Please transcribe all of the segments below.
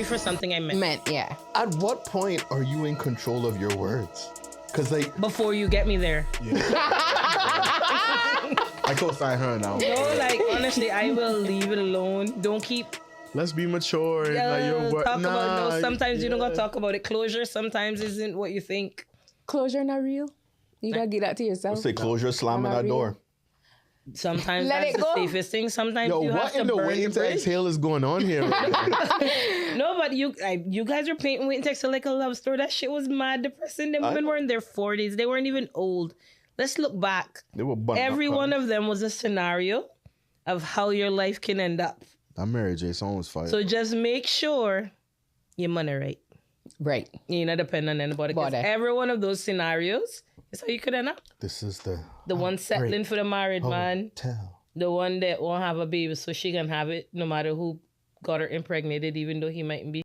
for something I meant. Yeah. At what point are you in control of your words? Because like Before you get me there. I co-sign her now. No, like honestly, I will leave it alone. Don't keep Let's be mature. Like, your word. talk about no. Sometimes you don't yeah. gotta talk about it. Closure sometimes isn't what you think. Closure not real. You gotta get that to yourself. say closure, slamming Not that real. door. Sometimes Let that's it the go. safest thing. Sometimes Yo, you have what to in the burn waiting your to bridge. exhale is going on here? Right now? No, but you guys are painting waiting text like a love story. That shit was mad depressing. Them women were in their 40s. They weren't even old. Let's look back. They were bunting Every up one cars. of them was a scenario of how your life can end up. I'm married, Jason was fired. So just make sure your money right. Right. You not depend on anybody. Because Bother. every one of those scenarios is how you could end up. This is the one settling for the married man. Tell. The one that won't have a baby so she can have it no matter who got her impregnated, even though he mightn't be.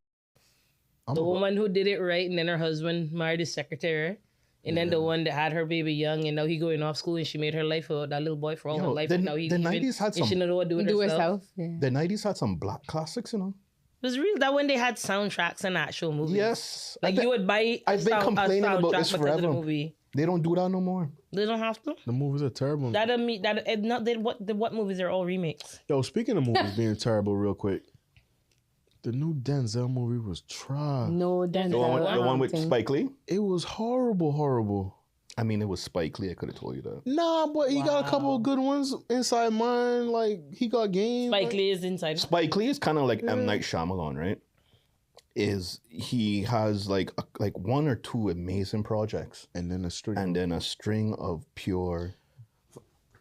The woman who did it right and then her husband married his secretary. And then the one that had her baby young and now he going off school and she made her life for that little boy for all her life. And now he the leaving, 90s had and some. she don't know what to do with Do herself. herself. Yeah. The 90s had some black classics, you know. It was real. That when they had soundtracks and actual movies. Yes. Like you would buy I've been complaining about this because of the forever. movie. They don't do that no more. They don't have to. The movies are terrible. That'll mean that not they, what movies are all remakes. Yo, speaking of movies being terrible, real quick, the new Denzel movie was trash. No, Denzel. The one with acting. Spike Lee. It was horrible. I mean, it was Spike Lee. I could have told you that. Nah, but he got a couple of good ones inside mine. Like, he got game. Spike Lee is inside. Spike Lee is kind of like M. Night Shyamalan, right? He has like one or two amazing projects And then a string. and then a string of pure.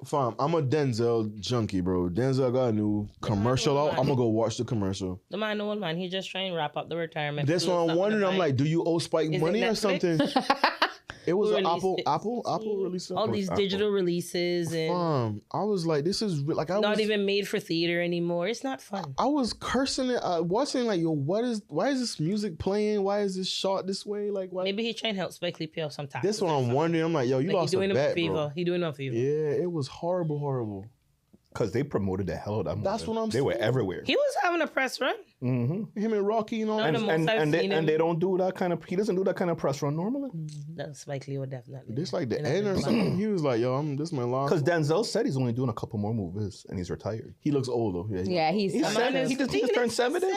Fam, I'm a Denzel junkie, bro. Denzel got a new commercial out. I'm gonna go watch the commercial. The man, old man, he just trying to wrap up the retirement. That's Do what I'm something wondering. to I'm buy. like, do you owe Spike Is it money or Netflix? something? It was Who an released Apple. it? Apple released all something. these Apple. digital releases and I was like, this is like I not was even made for theater anymore. It's not fun. I was cursing it, watching like, yo, why is this music playing? Why is this shot this way? Like, why? Maybe he trying to help Spike Lee pay off some taxes. This one I'm wondering. I'm like, yo, you Like, lost he doing a him a bet, favor. bro. He doing him a favor. Yeah, it was horrible. Because they promoted the hell out of that movie. That's what I'm They were saying. everywhere. He was having a press run. Mm-hmm. Him and Rocky, you know. No, the most I've seen him. And they don't do that kind of. He doesn't do that kind of press run normally. That Spike Lee would definitely. This like the And end or that's- something. He was like, yo, this is my last. Because Denzel said he's only doing a couple more movies and he's retired. He looks old though. Yeah, Yeah, he's. He Man said is he just turned 70.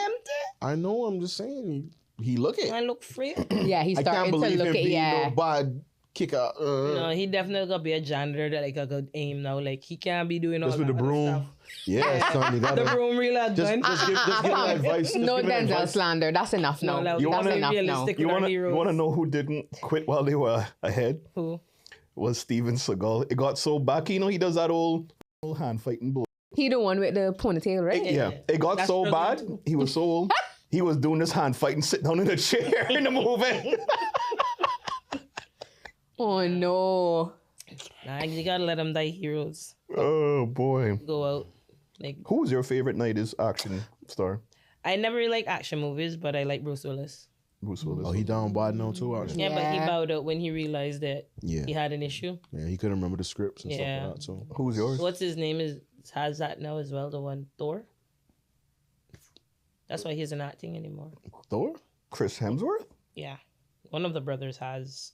I know. I'm just saying. He look it. I look free. Yeah, he's I can't starting to believe look him at. being Yeah. no bad kicker. No, he definitely gonna be a janitor that like a good aim now. Like he can't be doing all Just with that the other broom. stuff. Yeah, son, you got The broom reel a Just, gun. just give him advice. No Just give him Denzel advice. slander. That's enough now. No, You That's wanna be enough now. realistic You with our want heroes. to know who didn't quit while they were ahead? Who? Was Steven Seagal. It got so back, you know, he does that old hand fighting bull. He the one with the ponytail, right? Yeah, it got That's so really bad. too. He was so old. He was doing this hand fighting, sitting down in a chair in the movie. Oh no. Nah, you gotta let them die heroes. Oh boy. Go out. Like Who was your favorite 90s action star? I never really like action movies, but I like Bruce Willis. Bruce Willis. Oh, he down bad now too. Actually. Yeah, but he Yeah. bowed out when he realized that Yeah, he had an issue. yeah. He couldn't remember the scripts and Yeah. stuff like that. So Who's yours? What's his name has that now as well, the one Thor. That's why he isn't acting anymore. Thor. Chris Hemsworth? Yeah. One of the brothers has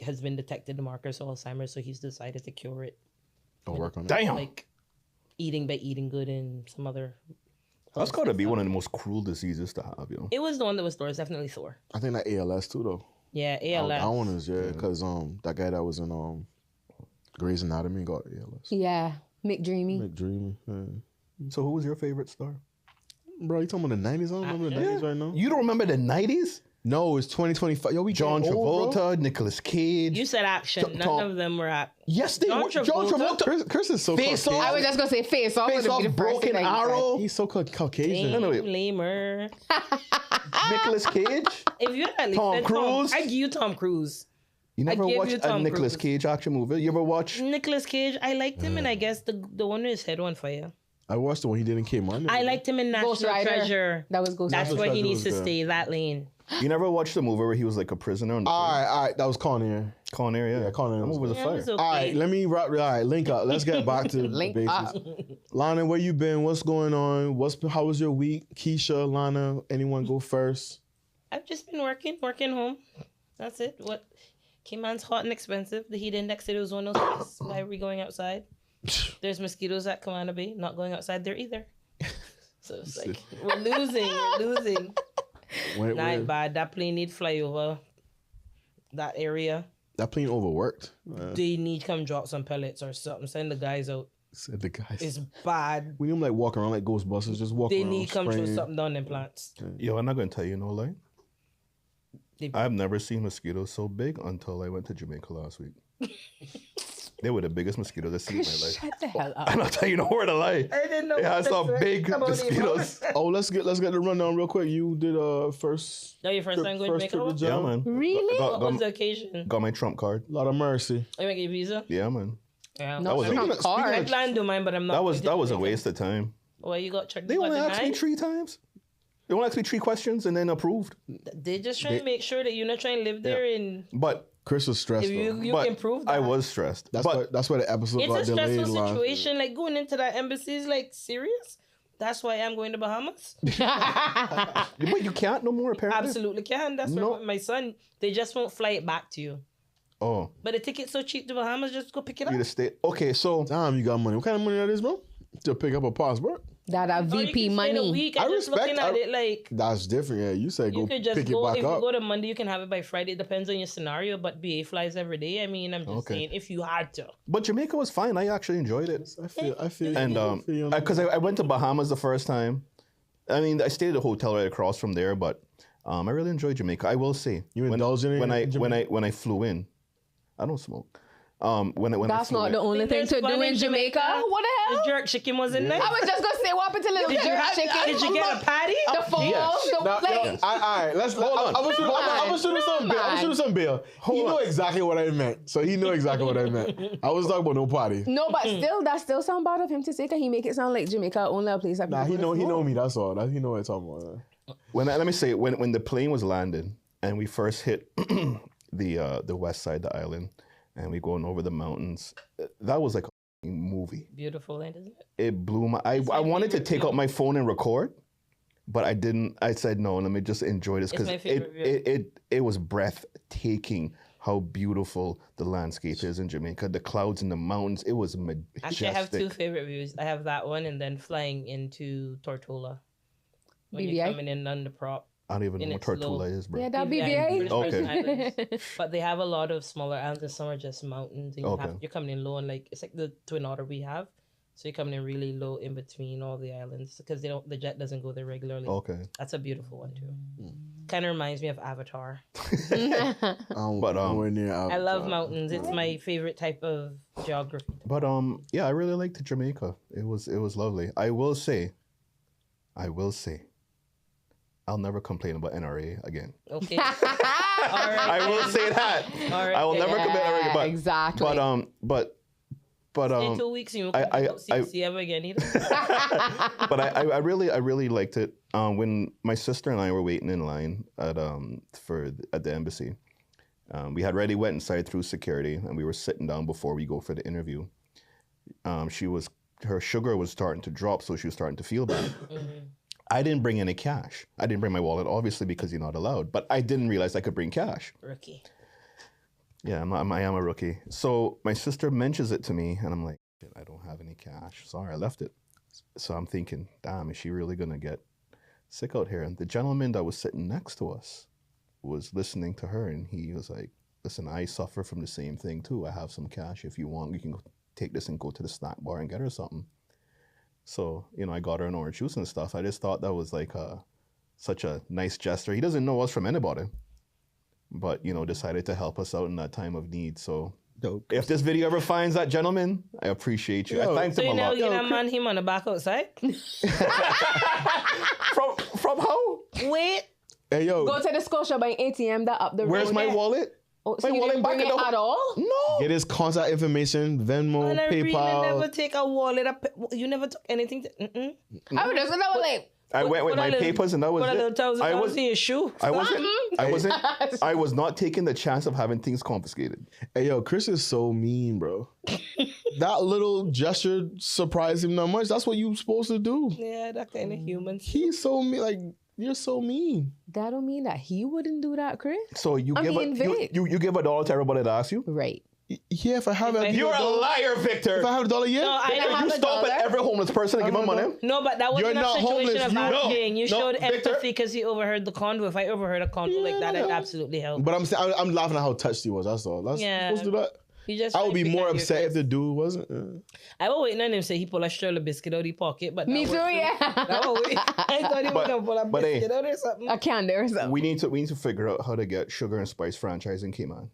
has been detected the markers of Alzheimer's, so he's decided to cure it. Don't work on it. Damn. Like eating by eating good and some other. That's got to be one of the most cruel diseases to have, you know. It was the one that was Thor. It's definitely Thor. I think that ALS too though. Yeah, ALS. That one is because that guy that was in Grey's Anatomy got ALS. Yeah. McDreamy. McDreamy. Yeah. So who was your favorite star? Bro, you talking about the 90s? I don't remember the 90s right now. You don't remember the 90s? No, it's 2025. Yo, we John getting old, bro. Travolta, Nicolas Cage. You said action. None Tom- of them were act. Yes, they John were. John Travolta? Travolta. Chris is so Face Caucasian. Off. I was just gonna say face off. Face would Off, be the first Broken thing I said. Arrow. He's so Caucasian. Anyway. Lamer. Nicolas Cage. If you at least Tom said Cruise? I give you Tom Cruise. You never give you watched a Tom Nicolas Cruise. Cage action movie? You ever watch? Nicolas Cage, I liked him, and I guess the one with his head on fire. I watched the one he did in Cayman. I liked him in National Ghost Rider. Treasure. That was Ghost That's Rider. where he Treasure needs was to good. stay that lane. You never watched the movie where he was like a prisoner on the All right. That was Con Air. Con Air, yeah. Yeah, Con Air. That movie was a Yeah, it fire. was okay. All right, let me wrap. All right, link up. Let's get back to Link basics. up. Lana, where you been? What's going on? How was your week? Kisha, Lana, anyone go first? I've just been working home. That's it. What? Cayman's hot and expensive. The heat index, it was 106. Why are we going outside? There's mosquitoes at Kamana Bay. Not going outside there either. So it's like, we're losing. Not bad. That plane need fly over that area. That plane overworked. They need to come drop some pellets or something. Send the guys out. Said the guys. It's bad. We don't like walking around like Ghostbusters. Just walk They around. need to come throw spraying. something down them plants. Yo, I'm not going to tell you no lie. They- I've never seen mosquitoes so big until I went to Jamaica last week. They were the biggest mosquitoes I've seen in my life. Shut the hell up. I'm not telling you no word to lie. I didn't know. It has some big Come on, mosquitoes. Oh, let's get the rundown real quick. You did first. No, your first time going to first Jamaica? trip to Yeah, Jamaica? man. Really? What was Got, the occasion? got my Trump card. Lot of mercy. Are you making a visa? Yeah, man. Yeah. No, was it's a- not speaking card. I plan to do mine, but I'm not. That going was to a Jamaica. waste of time. Well, you got checked. They only asked me 3 times. They only asked me 3 questions and then approved. They just trying to make sure that you're not trying to live there and But Chris was stressed. if though. you but can prove that. I was stressed. That's but why the episode got It's a delayed. stressful last- situation. Like going into that embassy is like serious. That's why I'm going to Bahamas. but you can't no more apparently. Absolutely can. That's No. why my son. They just won't fly it back to you. Oh, But the ticket's so cheap to Bahamas. Just go pick it you up. to stay. Okay, so Damn, you got money. What kind of money that is, bro? To pick up a passport? That Or you VP can stay the money. week I and just looking respect- at it like. That's different. Yeah, you said go You could just pick go, it if back you up. go to Monday, you can have it by Friday. It depends on your scenario, but BA flies every day. I mean, I'm just Okay. saying, if you had to. but Jamaica was fine. I actually enjoyed it. I feel. And because I went to Bahamas the first time. I mean, I stayed at a hotel right across from there, but I really enjoyed Jamaica. I will say, You indulged in it when I flew in, I don't smoke. When That's I flew not in, the only thing There's to one do in Jamaica. What the The hell? jerk chicken wasn't nice. I was just gonna say, what happened to little Did you, jerk chicken? did you get a patty? The falls, Yes. the Now, like. all right, let's Hold on. I'm gonna shoot him some bill. I'm gonna shoot him some bill. He on. know exactly what I meant, so he knew exactly what I meant. I was talking about no party. No, but still, that still sound bad of him to say. Cause he make it sound like Jamaica only a place that Nah, people he go to know me. That's all. He know what I'm talking about. let me say when the plane was landed and we first hit the west side of the island and we going over the mountains, that was like a movie. Beautiful land, isn't it? It blew my. I my wanted to favorite take view. out my phone and record, but I didn't. I said no. Let me just enjoy this It's because my favorite view. it was breathtaking. How beautiful the landscape is in Jamaica. The clouds and the mountains. It was majestic. Actually, I have 2 favorite views. I have that one and then flying into Tortola. When you're BVI? coming in on the prop. I don't even know in what its low. Tortula is, bro. Yeah, that BVI, BVA. British Okay. Virgin Islands. But they have a lot of smaller islands and some are just mountains. And Okay. you're coming in low and like, it's like the Twin Otter we have. So you're coming in really low in between all the islands because the jet doesn't go there regularly. Okay. That's a beautiful one too. Kind of reminds me of Avatar. But, nowhere near I love mountains. It's my favorite type of geography. But yeah, I really liked Jamaica. It was lovely. I will say, I'll never complain about NRA again. Okay. All right. I will say that. All right. I will never complain about NRA. But exactly. but In 2 weeks, you I- won't see ever again either. but I really liked it. When my sister and I were waiting in line at the embassy, we had already went inside through security, and we were sitting down before we go for the interview. Her sugar was starting to drop, so she was starting to feel bad. I didn't bring any cash. I didn't bring my wallet, obviously, because you're not allowed. But I didn't realize I could bring cash. Rookie. Yeah, I am a rookie. So my sister mentions it to me, and I'm like, shit, I don't have any cash. Sorry, I left it. So I'm thinking, damn, is she really going to get sick out here? And the gentleman that was sitting next to us was listening to her, and he was like, listen, I suffer from the same thing too. I have some cash. If you want, you can take this and go to the snack bar and get her something. So, I got her an orange juice and stuff. I just thought that was like such a nice gesture. He doesn't know us from anybody, but, decided to help us out in that time of need. So if this video ever finds that gentleman, I appreciate you. I thanked So him a lot. you know, man, him on the back outside. From how? Wait. Hey yo, Go to the Scotia Bank ATM that up the road. Where's my wallet? Oh, so my you wallet didn't back bring in it the at all? No. get his contact information, Venmo, And I really PayPal. never take a wallet. You never took anything. I was just gonna like, I went with Put a my little- papers and that was Put a little it. $1,000 in your shoe. I was not taking the chance of having things confiscated. Hey, yo, Chris is so mean, bro. That little gesture surprised him that much. That's what you supposed to do. Yeah, that kind of human. He's so mean. Like, you're so mean. That don't mean that he wouldn't do that, Chris. So you give Vic. you give $1 to everybody that asks you? Right. Yeah, if I have a You're a liar, Victor. if I have $1, yeah. No, I don't You have a stop at dollar. every homeless person and give them money? No, but that wasn't You're a not situation homeless. of You- asking. You No, showed Victor. empathy because he overheard the convo. If I overheard a convo like that, I'd absolutely help. But I'm saying I'm laughing at how touched he was. That's all. That's Yeah. supposed to do that. You just I would be trying to more pick at upset your if the dude wasn't. I was waiting on him say he pull a stroller biscuit out of his pocket, but Me that too, wasn't- yeah. That was wait. I thought he was gonna pull a but hey, biscuit out or something. A candy or something. We need to figure out how to get Sugar and Spice franchise in Cayman.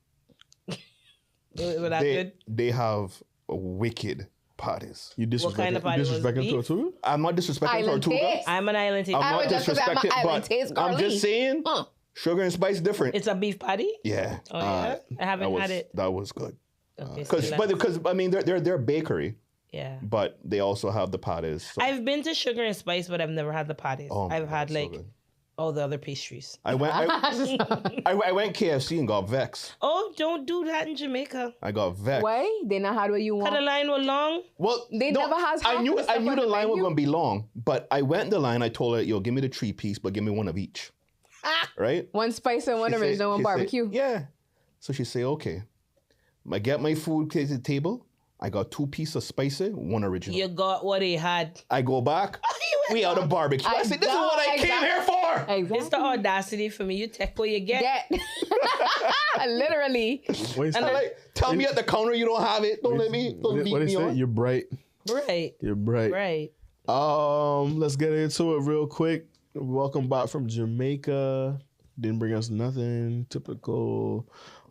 Was that good? They have wicked parties. You disrespecting, kind of party was disrespecting beef? Tortuga? I'm not disrespecting Island Tortuga. taste. I'm an island taste. I'm I not was just 'cause I'm an disrespecting, island but taste I'm girly. just saying, Huh. Sugar and Spice different. It's a beef patty. Yeah, Oh yeah, I haven't had it. that was good. Okay, so Because I mean they're a bakery, yeah. but they also have the patties. So I've been to Sugar and Spice, but I've never had the patties. Oh my I've had God, so like good. all the other pastries. I went I went KFC and got vexed. Oh, don't do that in Jamaica. I got vexed. Why? They not had what you Cut the want. line was long. Well, They never has half I knew the stuff on the the line was menu. gonna be long, but I went in the line. I told her, "Yo, give me the 3-piece, but give me one of each." Right? One spice and one She say- original, one she say, barbecue. yeah. So she say, "Okay." I get my food to the table. I got 2 pieces of spicy, 1 original. You got what he had. I go back. We out of barbecue. I said, "This is what I came here for." Exactly. It's the audacity for me. You take what you get. Get. Literally. Wait, And like, tell me at the counter you don't have it. Don't beat what me they say? on. You're bright. Right. You're bright. Right. Let's get into it real quick. Welcome back from Jamaica. Didn't bring us nothing. Typical.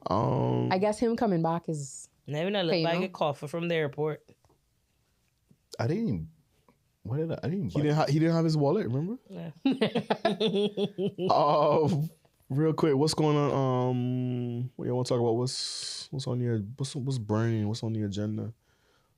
I guess him coming back is. Now even a Okay, little you bag know. of coffee from the airport. I didn't even. What did I didn't. He didn't have his wallet. Remember? Yeah. Real quick, what's going on? We want to talk about what's on the what's burning? What's on the agenda?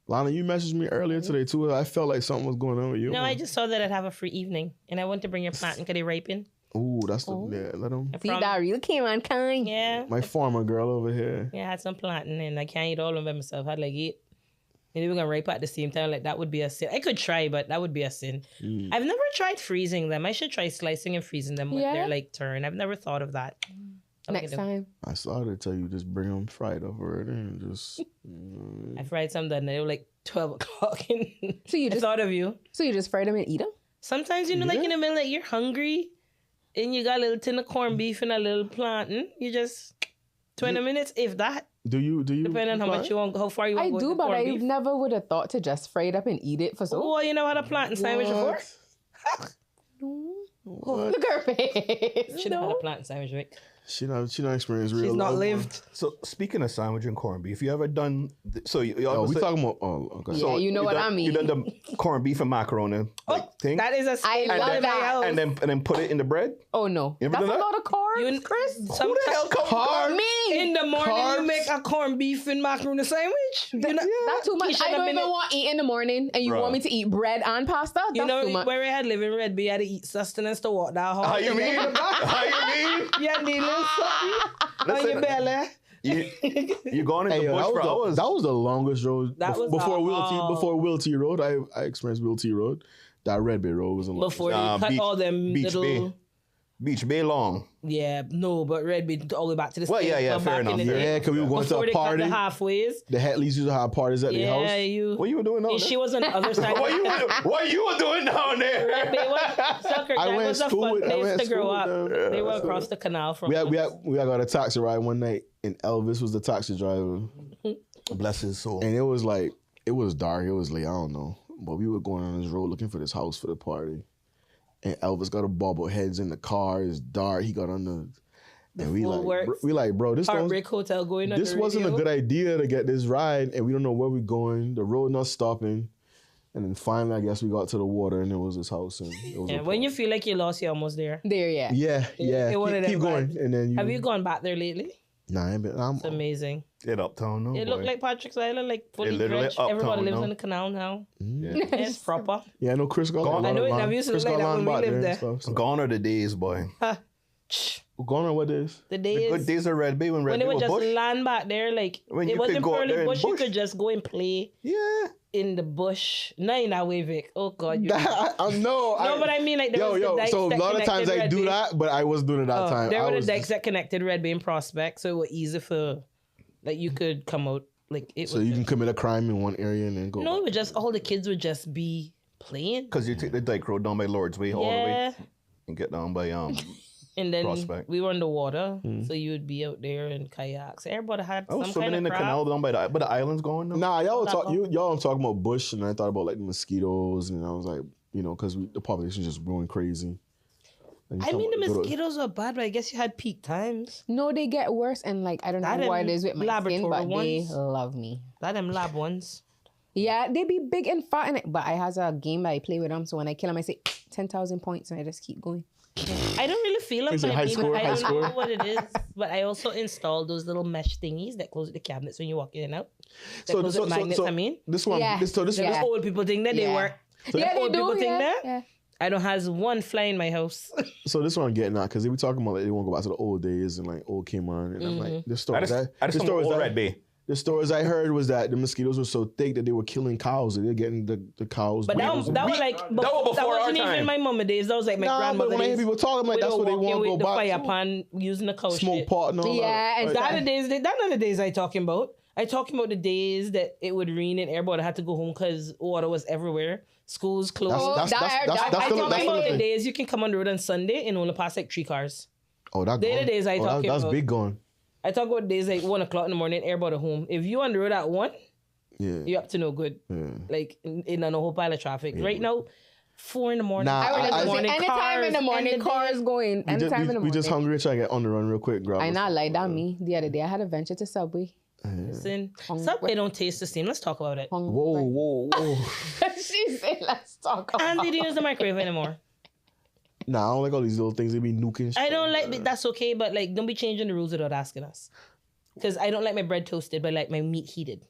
Lana, you messaged me earlier today too. I felt like something was going on with you. No, I just saw that I'd have a free evening, and I want to bring your plant and get it ripen. Ooh, that's the yeah. Let him. See that real Cayman kind. Yeah. My farmer girl over here. Yeah, I had some planting, and I can't eat all of them by myself. I had like 8. Maybe we're gonna ripe at the same time. Like that would be a sin. I could try, but that would be a sin. I've never tried freezing them. I should try slicing and freezing them when Yeah. they're like turned. I've never thought of that. Next time. I started to tell you just bring them fried over it and just. I fried some that night. They were like 12 o'clock. And So you I just thought of you. fry them and eat them? Sometimes, you know, like in the middle, like you're hungry and you got a little tin of corned beef and a little plantain. You just 20 minutes, if that, Do you? depending on how much you want, how far you want I to go do, with the but corned I beef. never would have thought to just fry it up and eat it for so. Oh, you know how to plantain sandwich before? Look at her face. Should have had a plantain sandwich, Vic. She not experienced real. She's not love. lived. So speaking of sandwich and corned beef, you ever done? So you Oh, we obviously- talking about. Oh, okay. Yeah, so you know what I mean. You done the corned beef and macaroni thing, That is a I staple love in my that. house. and then put it in the bread. Oh no. You ever That's a done that? lot of carbs, You- Chris. Who the hell comes Carbs? Me. In the morning, Carbs. you make a corned beef and macaroni sandwich. You know, That's too much. Kisha I done don't been even in- want to eat in the morning, and you Bruh. want me to eat bread and pasta? That's You know, too much. where I had living Red Bay, I had to eat sustenance to walk that hard. How you mean? How you mean? Yeah, need a little something on your belly. You gone into Hey, yo, bush for hours? that was the longest road. That was before the- Before Will T Road. I experienced Will T Road. That Red Bay Road was a long. Before you cut all them Beach little... Bay. Beach Bay long. Yeah, no, but Red Bay all the way back to the Well, States, yeah, come fair back in enough. the day. Yeah, because we were going to Before a they cut party. the halfways. The Hetley's used to have parties at the Yeah, house. you... What you were doing down there? She was on the other side. What you were doing down there? Red Bay was... Sucker, I that went was a school fun with- I place went to grow school up. with them. They were Yeah. across the canal from We us. got a taxi ride one night, and Elvis was the taxi driver. Bless his soul. And it was like, it was dark, it was late, I don't know. But we were going on this road looking for this house for the party. And Elvis got a bobbleheads in the car, it's dark, he got on the... And we full works. bro, this Heartbreak Hotel going on this the wasn't a radio. good idea to get this ride, and we don't know where we're going. The road not stopping. And then finally, I guess we got to the water, and it was this house. And it was Yeah, a when you feel like you lost, you're almost there. There, yeah. yeah. It one of them Keep going, vibes. and then Have you gone back there lately? Nah, I ain't been. It's amazing. It uptown, no. It looked like Patrick's Island, like fully literally dredged. uptown, Everybody lives no? in the canal now. Yeah. It's proper. Yeah, I know Chris got Gone. a lot I know of it land. never used to Chris look got like that land when we back lived there there. and stuff. So. Gone are the days, boy. Gone are what days? The The days good days of Red Bay when Red when Bay it was was just bush. land back there, like When it you could wasn't go out there purely in bush. You bush. could just go and play Yeah. in the bush. Not in that way, Vic. Oh God, you. I know. No, but I mean, like, there was the dikes So a that lot of times connected I Red do Bay. that, but I wasn't doing it that time. There I were the was dikes that connected Red Bay and Prospect, so it was easy for, like, you could come out. Like it So was you can commit a crime in one area and then go. no, it would just all the kids would just be playing. Because you take the Dyke Road down by Lord's Way all the way Yeah, and get down by and then Prospect. we were on the water, so you would be out there in kayaks. Everybody had I was some swimming kind in of the craft. canal down by the islands going. No? Nah, y'all were Not talk, long. y'all were talking about bush, and I thought about like the mosquitoes, and I was like, because the population is just growing crazy. And you I mean, the talking about- mosquitoes were bad, but I guess you had peak times. No, they get worse, and like I don't know That what them it is with my skin, laboratory but they ones. love me. That them lab ones. Yeah, they be big and fat, but I has a game that I play with them. So when I kill them, I say 10,000 points, and I just keep going. I don't really feel Is like it my high beam. score, I high don't score? know what it is, but I also installed those little mesh thingies that close the cabinets when you walk in and out. That close the magnets. I mean, this one, Yeah. this Yeah. old people think that they Yeah. work. Yeah, they old do. people think Yeah, that. yeah. I don't has one fly in my house. So this one I'm getting at because they were talking about like they want to go back to the old days and like old Cayman, and I'm like the I stories. just the from stories old that- Red Bay. The stories I heard was that the mosquitoes were so thick that they were killing cows. And they're getting the cows. But that was like that was that before our wasn't even time. my mama days. That was like my Nah, but grandmother when I hear days. people talking, I'm like, We that's were what they walking want to with go the back fire to. pan using the cow Smoke shit. pot and all Yeah, that. and That the days. That not the days I talking about. I talking about the days that it would rain and everybody had to go home because water was everywhere. Schools closed. That's that- that's that- that's I the talking that's about the the thing. days you can come on the road on Sunday and only pass like 3 cars. Oh, that They're the gone. days I talking That's about. big gone. I talk about days like 1:00 in the morning, everybody home. If you on the road at 1, Yeah. you're up to no good. Yeah. Like in a whole pile of traffic. Right now, 4 in the morning. Nah, I four would in the say morning, anytime in the cars, morning, and the cars day- going. Anytime in the We morning. just hungry, trying to get on the run real quick. Grab I us not some- like that me. The other day I had a venture to Subway. Listen, Hungry. Subway don't taste the same. Let's talk about it. Hungry. Whoa. She said, "Let's talk about." And they didn't use the microwave anymore. Nah, I don't like all these little things. They be nuking. I stuff. don't like that's okay, but like don't be changing the rules without asking us. Because I don't like my bread toasted, but I like my meat heated.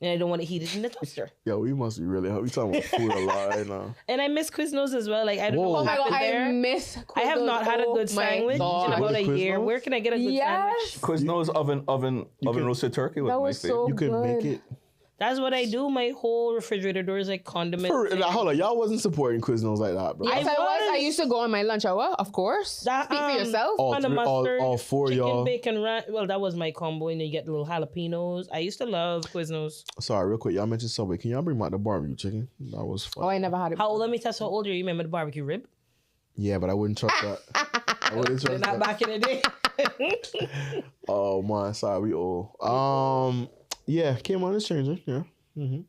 And I don't want it heated in the toaster. Yo, we must be really. We talking about food a lot right now. And I miss Quiznos as well. Like I don't know Whoa. what Oh my god, happened I there. miss. I have not had a good Oh my sandwich God. in about a Quiznos? year. Where can I get a good Yes. sandwich? Quiznos oven roasted turkey was That my was favorite. so You can make good. it. That's what I do. My whole refrigerator door is like condiments. Hold on, y'all wasn't supporting Quiznos like that, bro. Yes, I was. was. I used to go on my lunch hour, of course. That, Speak for yourself. all on the three- all- mustard, all four chicken, y'all. bacon, well, that was my combo, and then you get the little jalapenos. I used to love Quiznos. Sorry, real quick. Y'all mentioned Subway. Can y'all bring back the barbecue chicken? That was fun. Oh, I never had it. How old? Let me test how old are you. Remember the barbecue rib? Yeah, but I wouldn't trust that. I wouldn't trust Not that. back in the day. Oh man, sorry, we old. Yeah, Cayman is changing. Yeah. Mm-hmm.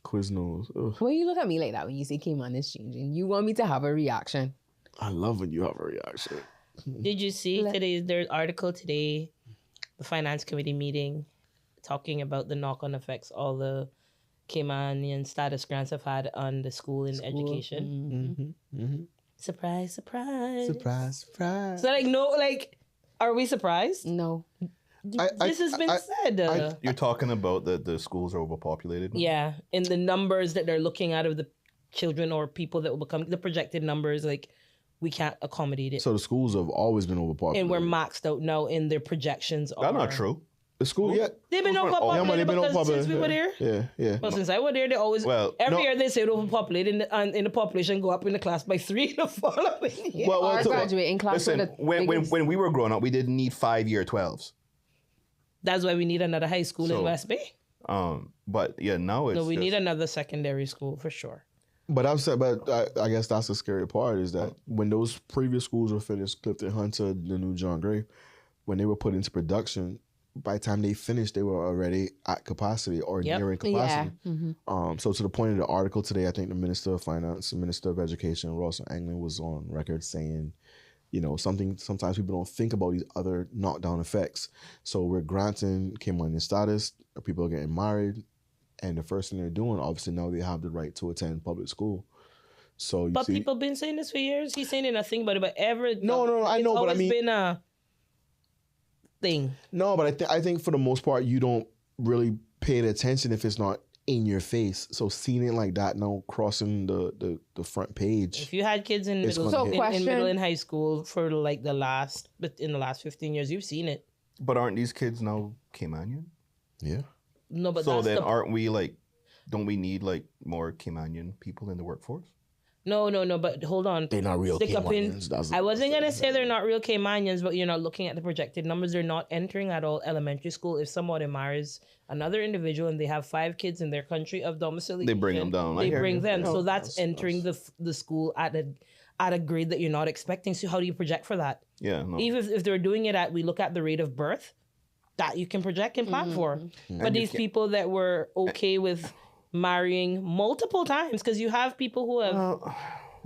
Quiznos. Ugh. When you look at me like that, when you say Cayman is changing, you want me to have a reaction. I love when you have a reaction. Did you see there's article today, the finance committee meeting, talking about the knock-on effects all the Caymanian status grants have had on the school and education. Mm-hmm. Mm-hmm. Surprise, surprise. Surprise, surprise. So like no, like, are we surprised? No. This has been said. You're talking about the schools are overpopulated. Yeah, and the numbers that they're looking at of the children or people that will become the projected numbers, like we can't accommodate it, So the schools have always been overpopulated. and we're maxed out now in their projections. That's not true. The school, yeah. They've been Yeah, but overpopulated they've been because overpopulated. since we were there. Yeah, yeah. Well, since I was there, they always every no. year they say overpopulated, and the population go up in the class by 3 the following year. Well, Our so- graduating class. Listen, were the when biggest. we were growing up, we didn't need 5-year 12s. That's why we need another high school in So, West Bay. But yeah, now it's No, we just, need another secondary school for sure. But I guess that's the scary part is that when those previous schools were finished, Clifton Hunter, the new John Gray, when they were put into production, by the time they finished, they were already at capacity or nearing capacity. Yeah. Mm-hmm. So to the point of the article today, I think the Minister of Finance, the Minister of Education, Ross Anglin, was on record saying, sometimes people don't think about these other knockdown effects. So we're granting Cayman status, people are getting married, and the first thing they're doing, obviously now they have the right to attend public school. So you But see, people been saying this for years. He's saying nothing about it, but No, I know, but I it's mean- been thing. No, but I think for the most part, you don't really pay attention if it's not in your face. So seeing it like that now crossing the front page. If you had kids in It's middle, gonna hit. in middle and high school for like the last 15 years, you've seen it. But aren't these kids now Caymanian? Yeah. No, but So that's then the aren't we like, don't we need like more Caymanian people in the workforce? No, but hold on. They're not real Stick up in. Caymanians. That's- I wasn't gonna say they're not real Caymanians, but you're not looking at the projected numbers. They're not entering at all elementary school. If somebody marries another individual and they have 5 kids in their country of domiciliation, They bring them down. I They hear bring you. them. So No, that's entering the school at a grade that you're not expecting. So how do you project for that? Yeah, no. Even if they're doing it at, we look at the rate of birth that you can project and plan for. But And you these can't- people that were okay with marrying multiple times, because you have people who have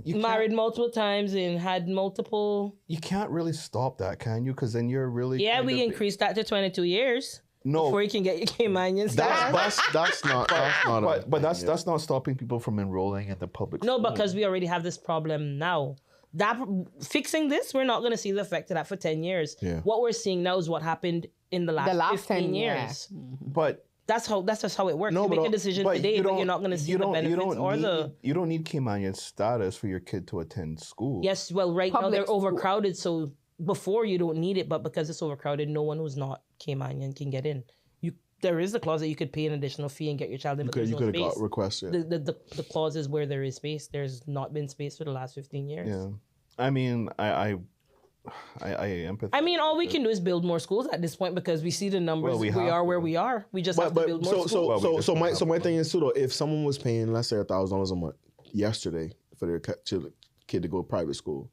You married multiple times and had multiple. You can't really stop that, can you? Because then you're really Yeah, kind we of- increased that to 22 years No, before you can get your Caymanian status. That's not but that's not stopping people from enrolling in the public. No, school. because we already have this problem now. That fixing this, we're not going to see the effect of that for 10 years. Yeah. What we're seeing now is what happened in the last 15 years. But That's just how it works. No, you but- make a decision today, but you're not going to see the benefits or the. You don't need Caymanian status for your kid to attend school. Yes, well, right now Public they're school. overcrowded, so before you don't need it, but because it's overcrowded, no one who's not Caymanian can get in. There is a clause that you could pay an additional fee and get your child in, but there's you no could have space. got requests. Yeah. The clause is where there is space. There's not been space for the last 15 years. Yeah, I mean, I empathize. I mean, all we can do is build more schools at this point because we see the numbers. Well, we we have are to. where we are. We just have to build more schools. Well, we just don't have my thing is too though, if someone was paying, let's say $1,000 a month yesterday for their kid to go to private school,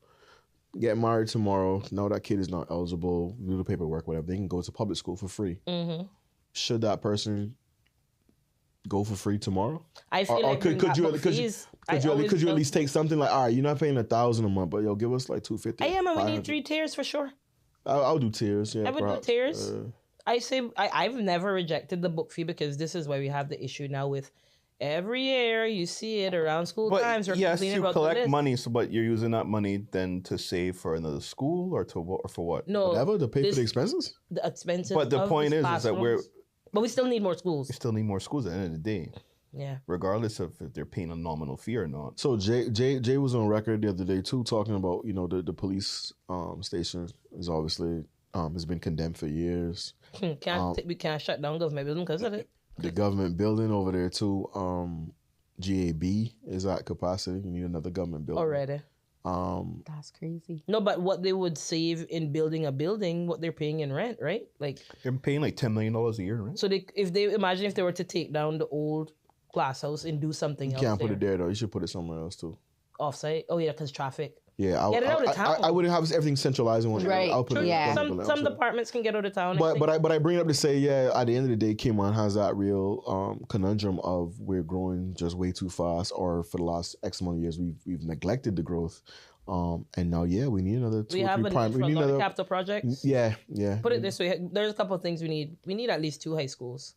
get married tomorrow, now that kid is not eligible, do the paperwork, whatever, they can go to public school for free. Mm-hmm. Should that person go for free tomorrow? I feel like could you at least take something like, all right, you're not paying $1,000 a month, but yo, give us like $250. I am, and we need 500. 3 tiers for sure. I'll do tiers. Yeah, I would perhaps. do tiers. I say I've never rejected the book fee because this is why we have the issue now with every year you see it around school times. But Or yes, complaining you about the collect list. money, so but you're using that money then to save for another school or for what? No, Whatever to pay for this- the expenses. the expenses. But the of point these is that we're classrooms. But we still need more schools. we still need more schools at the end of the day, Yeah. regardless of if they're paying a nominal fee or not. So Jay was on record the other day too, talking about the police station is obviously has been condemned for years. we can't shut down government building because of it. The government building over there too, GAB is at capacity. You need another government building Already. That's crazy. No, but what they would save in building a building, what they're paying in rent, right? Like, They're paying like $10 million a year, right? so if they were to take down the old glass house and do something You else can't put there, it there though. You should put it somewhere else too. offsite. Oh yeah, because traffic. Yeah, Get it out of town. I wouldn't have everything centralized in one Right. area. I'll put it Yeah. in Some one else. departments can get out of town. But I bring it up to say, yeah, at the end of the day, Cayman has that real conundrum of we're growing just way too fast, or for the last X amount of years we've neglected the growth, and now we need another 2 we or have 3 a need prime. for We a need lot of another. capital projects. Yeah. Put it this way: there's a couple of things we need. We need at least 2 high schools.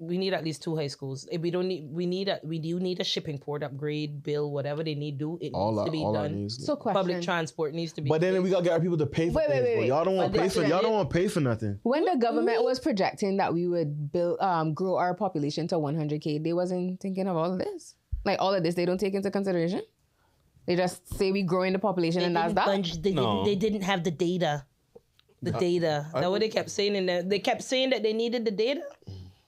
We need at least 2 high schools. If we don't need, we do need a shipping port upgrade, bill, whatever they need to do. It All needs to be that done. needs. So question. Public transport needs to be. But then we gotta get our people to pay for Wait, things. wait, bro. wait. Y'all don't want to But pay for. that's Y'all it. don't want to pay for nothing. When the government was projecting that we would build, grow our population to 100K, they wasn't thinking of all of this. Like all of this, they don't take into consideration. They just say we growing the population and that's that. They didn't have the data. The data. That's what they kept saying. They kept saying that they needed the data.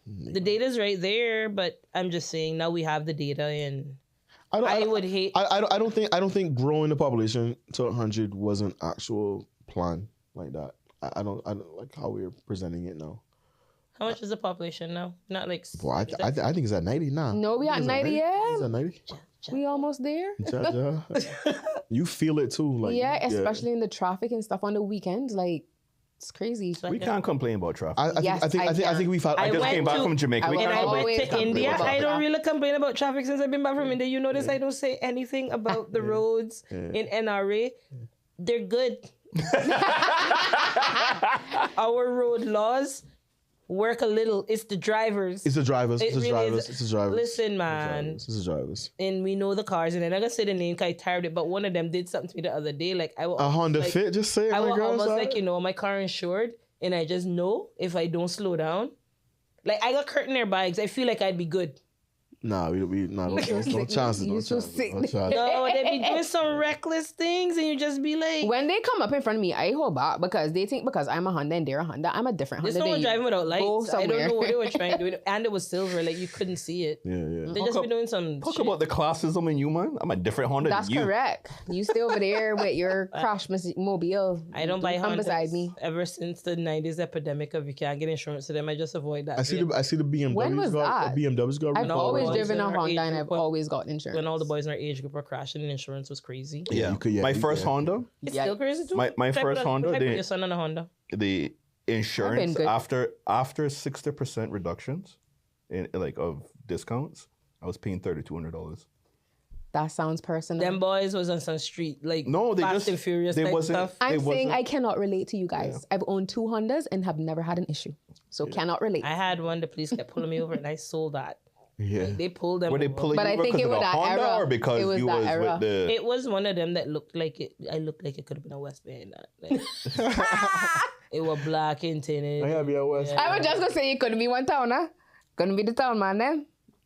The data's right there, but I'm just saying now we have the data, and I would hate. I don't think growing the population to 100 was an actual plan like that. I don't like how we're presenting it now. How much is the population now? Not like. Boy, I think it's at 90 now. No, we at 90 yet. Is that 90? We almost there. Ja. You feel it too, like Yeah, especially in the traffic and stuff on the weekends. Like, it's crazy. We can't complain about traffic. Yes, I think we've had. I just went came back to- from Jamaica. We I can't And I complain. went always to complain India. about I don't traffic. really complain about traffic since I've been back from India. You notice I don't say anything about the roads in NRA. They're good. Our road laws work a little. It's the drivers. It's the drivers. It It's the really drivers. is. It's the drivers. Listen, man. It's the drivers. And we know the cars. And then I gotta say the name because I tired it. But one of them did something to me the other day. Like I was A Honda like, Fit. Just say it, I my was girl. almost sorry. like, my car insured. and I just know if I don't slow down, like I got curtain airbags, I feel like I'd be good. Nah, no chances. You're No so chances. sick. No chances. No, they be doing some reckless things, and you just be like, When they come up in front of me, I hold back because they think because I'm a Honda and they're a Honda, I'm a different this Honda. one was driving without Go lights. I don't somewhere. know what they were trying to do, and it was silver, like you couldn't see it. Yeah. They just be doing some Talk shit. about the classism in you, man. I'm a different Honda That's than you. correct. You still over there with your crash mobile. I don't buy come Hondas beside me. ever since the 90s epidemic of you can't get insurance to them. I just avoid that. I see the BMWs. When was that? BMWs got I've No, always boys driven in a our Honda age and I've group, always got insurance. when all the boys in our age group were crashing and insurance was crazy. Yeah, you could. Yeah, My first Honda, It's Yeah. still crazy too. My first Honda, Put they- your son on a Honda. the insurance good. after 60% reductions in like of discounts, I was paying $3,200. That sounds personal. Them boys was on some street like No, they Fast just and Furious they type wasn't. stuff. I'm they saying wasn't- I cannot relate to you guys. I've owned 2 Hondas and have never had an issue. So cannot relate. I had one. The police kept pulling me over, and I sold that. Yeah. They pulled them. Were they over. pulling But you I over think because it of was the that Honda era. or because It was you that was era. with the? It was one of them that looked like it. I looked like it could have been a West Band. Like, it was black and tinted. I gotta be at West. I was just gonna say it couldn't be one town, huh? Couldn't be the town man then.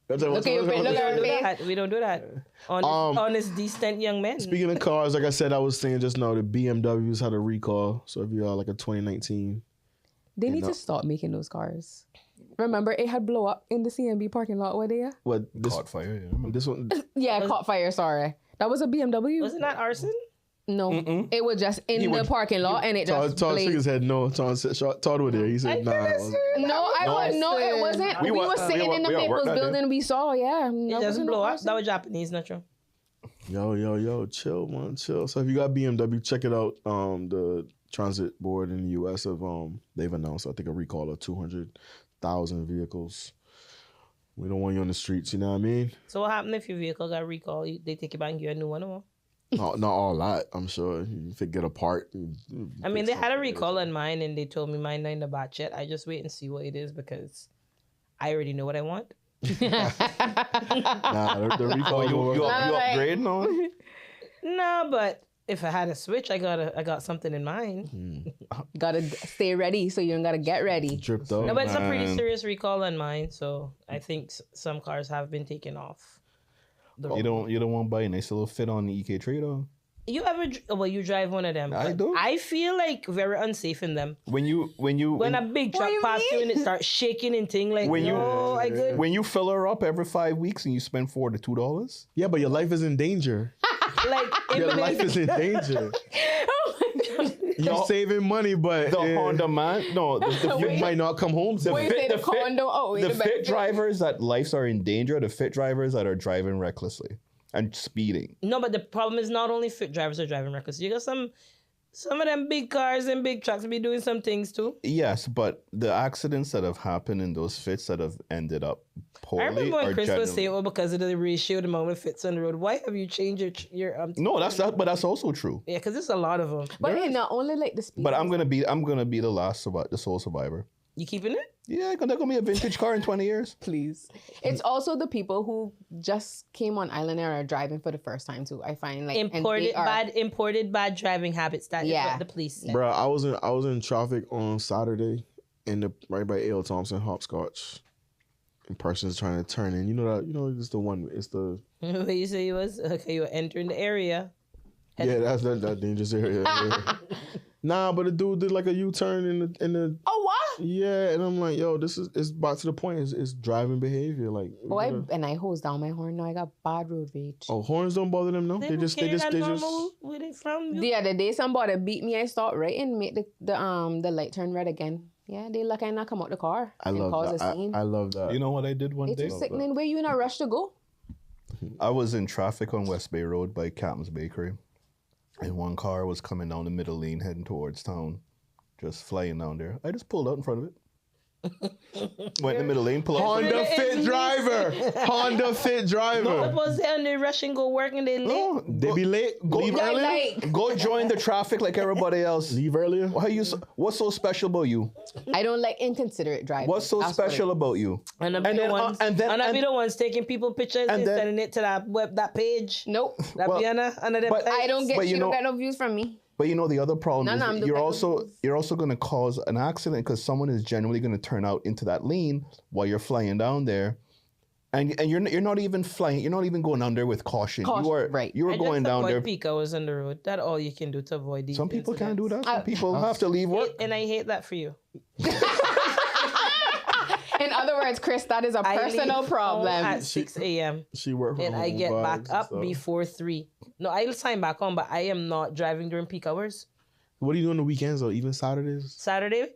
Look Look at your face, look at your face. We don't do that. Honest, decent young men. Speaking of cars, like I said, I was saying just now, the BMWs had a recall. So if you are like a 2019, They need to stop making those cars. Remember, it had blow up in the CMB parking lot where they are? what this Caught fire. Yeah, I remember. this one? Yeah, caught fire, sorry. That was a BMW? Wasn't that arson? No. It was just in the parking lot and it just Todd shook blazed. his head. No, Todd was there. He said, "Nah." No, it wasn't. We were sitting in the we at work People's that day. building. We saw, yeah. It doesn't blow up. That was Japanese, not true. Yo, chill, man, chill. So if you got BMW, check it out. The transit board in the U.S. they've announced, I think, a recall of 200,000 vehicles. We don't want you on the streets. You know what I mean? So what happened if your vehicle got recalled? They take it back and give you a new one or what? Not all that. I'm sure you could get a part. I mean, they had a recall on mine and they told me mine not in the batch yet. I just wait and see what it is because I already know what I want. Nah, the recall. You upgrade on? No, but if I had a switch, I got something in mind. Gotta stay ready so you don't gotta get ready. dripped out. No, but it's a pretty Man. serious recall on mine, so I think some cars have been taken off. You don't want to buy a nice little fit on the EK Trader. You ever? You drive one of them? I do. I feel like very unsafe in them. When When a big truck passes you and it starts shaking and thing like, When you- I good. when you fill her up every 5 weeks and you spend $4 to $2. Yeah, but your life is in danger. Like Your life is in danger. You're saving money, but The Honda man, no, you might not come home. the Wait, fit, say the the condo. Oh, wait, the the fit benefit. drivers that lives are in danger. The fit drivers that are driving recklessly and speeding. No, but the problem is not only fit drivers are driving reckless. You got some of them big cars and big trucks be doing some things too. Yes, but the accidents that have happened in those fits that have ended up poorly. I remember when are Chris was generally- saying, "Well, because of the ratio, the amount of fits on the road. Why have you changed your No, but that's also true. Yeah, because there's a lot of them. But hey, not only like the speed. But I'm gonna be the sole survivor. You keeping it? Yeah, they're gonna be a vintage car in 20 years. please. It's also the people who just came on island and are driving for the first time too. I find like and they Imported bad driving habits. That is Yeah. what the police said. Bro, I was in traffic on Saturday right by A.L. Thompson Hopscotch. And person's trying to turn in. It's the one. It's the What you say you was? Okay, you were entering the area. yeah. That's that dangerous area. Yeah. Nah, but the dude did like a U-turn in the. Oh what? Yeah, and I'm like, yo, it's back to the point. It's driving behavior. Like, Oh, I hose down my horn. Now I got bad road rage. oh, horns don't bother them, no. They just. Where they from? The other day, somebody beat me. I stopped right and made the light turn red again. Yeah, they lucky I not come out the car. I and love cause that. a scene. I love that. You know what I did one It's day? too sickening. Where you in a rush to go? I was in traffic on West Bay Road by Captain's Bakery, and one car was coming down the middle lane heading towards town, just flying down there. I just pulled out in front of it. Went in the middle lane, pull out. Honda fit driver. Honda fit driver. Suppose they on the rush and go work and they late. No, They be late. Leave Yeah, earlier. like, go join the traffic like everybody else. Leave earlier. What's so special about you? I don't like inconsiderate driving. What's so That's what special about you? And I be And the then, ones, and then- and I be and- the ones taking people pictures and then- sending it to that page. Nope. That Well, be on them but sites. I don't get. But She you don't know- get no views from me. But you know the other problem No, is I'm that the you're also going to cause an accident because someone is generally going to turn out into that lane while you're flying down there, and you're not even flying. You're not even going down there with caution. You are right. You are I going just down avoid there. peak hours on the road. That's all you can do to avoid these. Some people can't do that. incidents. Some people have to leave work. And I hate that for you. In other words, Chris, that is a I personal leave problem. home at 6 a.m. She worked and I get back up before 3. No, I'll sign back on, but I am not driving during peak hours. What do you do on the weekends or even Saturdays? Saturday,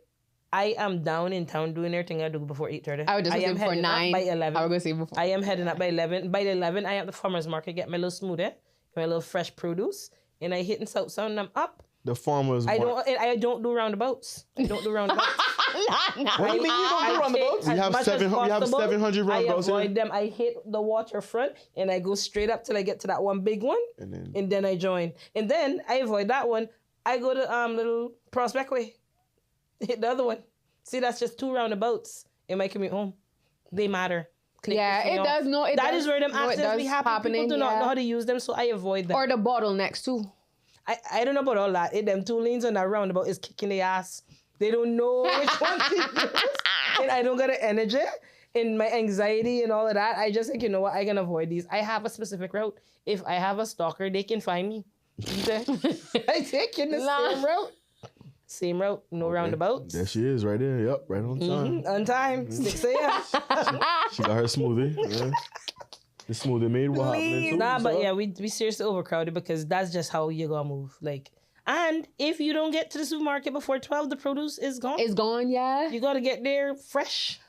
I am down in town doing everything I do before 8:30. I would just say am before heading up 9. by 11. I was gonna say before. I am heading up by 11. By 11, I am at the farmer's market, get my little smoothie, my little fresh produce, and I hitting South Sound and I'm up. The farmers. I don't do roundabouts. I don't do roundabouts. What do you mean you don't do roundabouts? We have 700 roundabouts I here. avoid them. I hit the waterfront and I go straight up till I get to that one big one, and then I join. And then I avoid that one. I go to little Prospect Way, hit the other one. See, that's just 2 roundabouts in my commute home. They matter. Yeah, it does. No, it That does. is where them No, it accidents does be happening. happening, People do not yeah. know how to use them, so I avoid them. Or the bottlenecks too. I don't know about all that. Them 2 lanes on that roundabout is kicking their ass. They don't know which one to use. And I don't got the energy and my anxiety and all of that. I just think, you know what, I can avoid these. I have a specific route. If I have a stalker, they can find me. I take in the same route. Same route, no roundabouts. There she is, right there. Yep, right on time. On time, 6 a.m. She got her smoothie. Yeah. The smoothie made what happening too. Nah, but so. yeah, we seriously overcrowded because that's just how you gonna move. Like, and if you don't get to the supermarket before 12, the produce is gone. It's gone, yeah. You gotta get there fresh.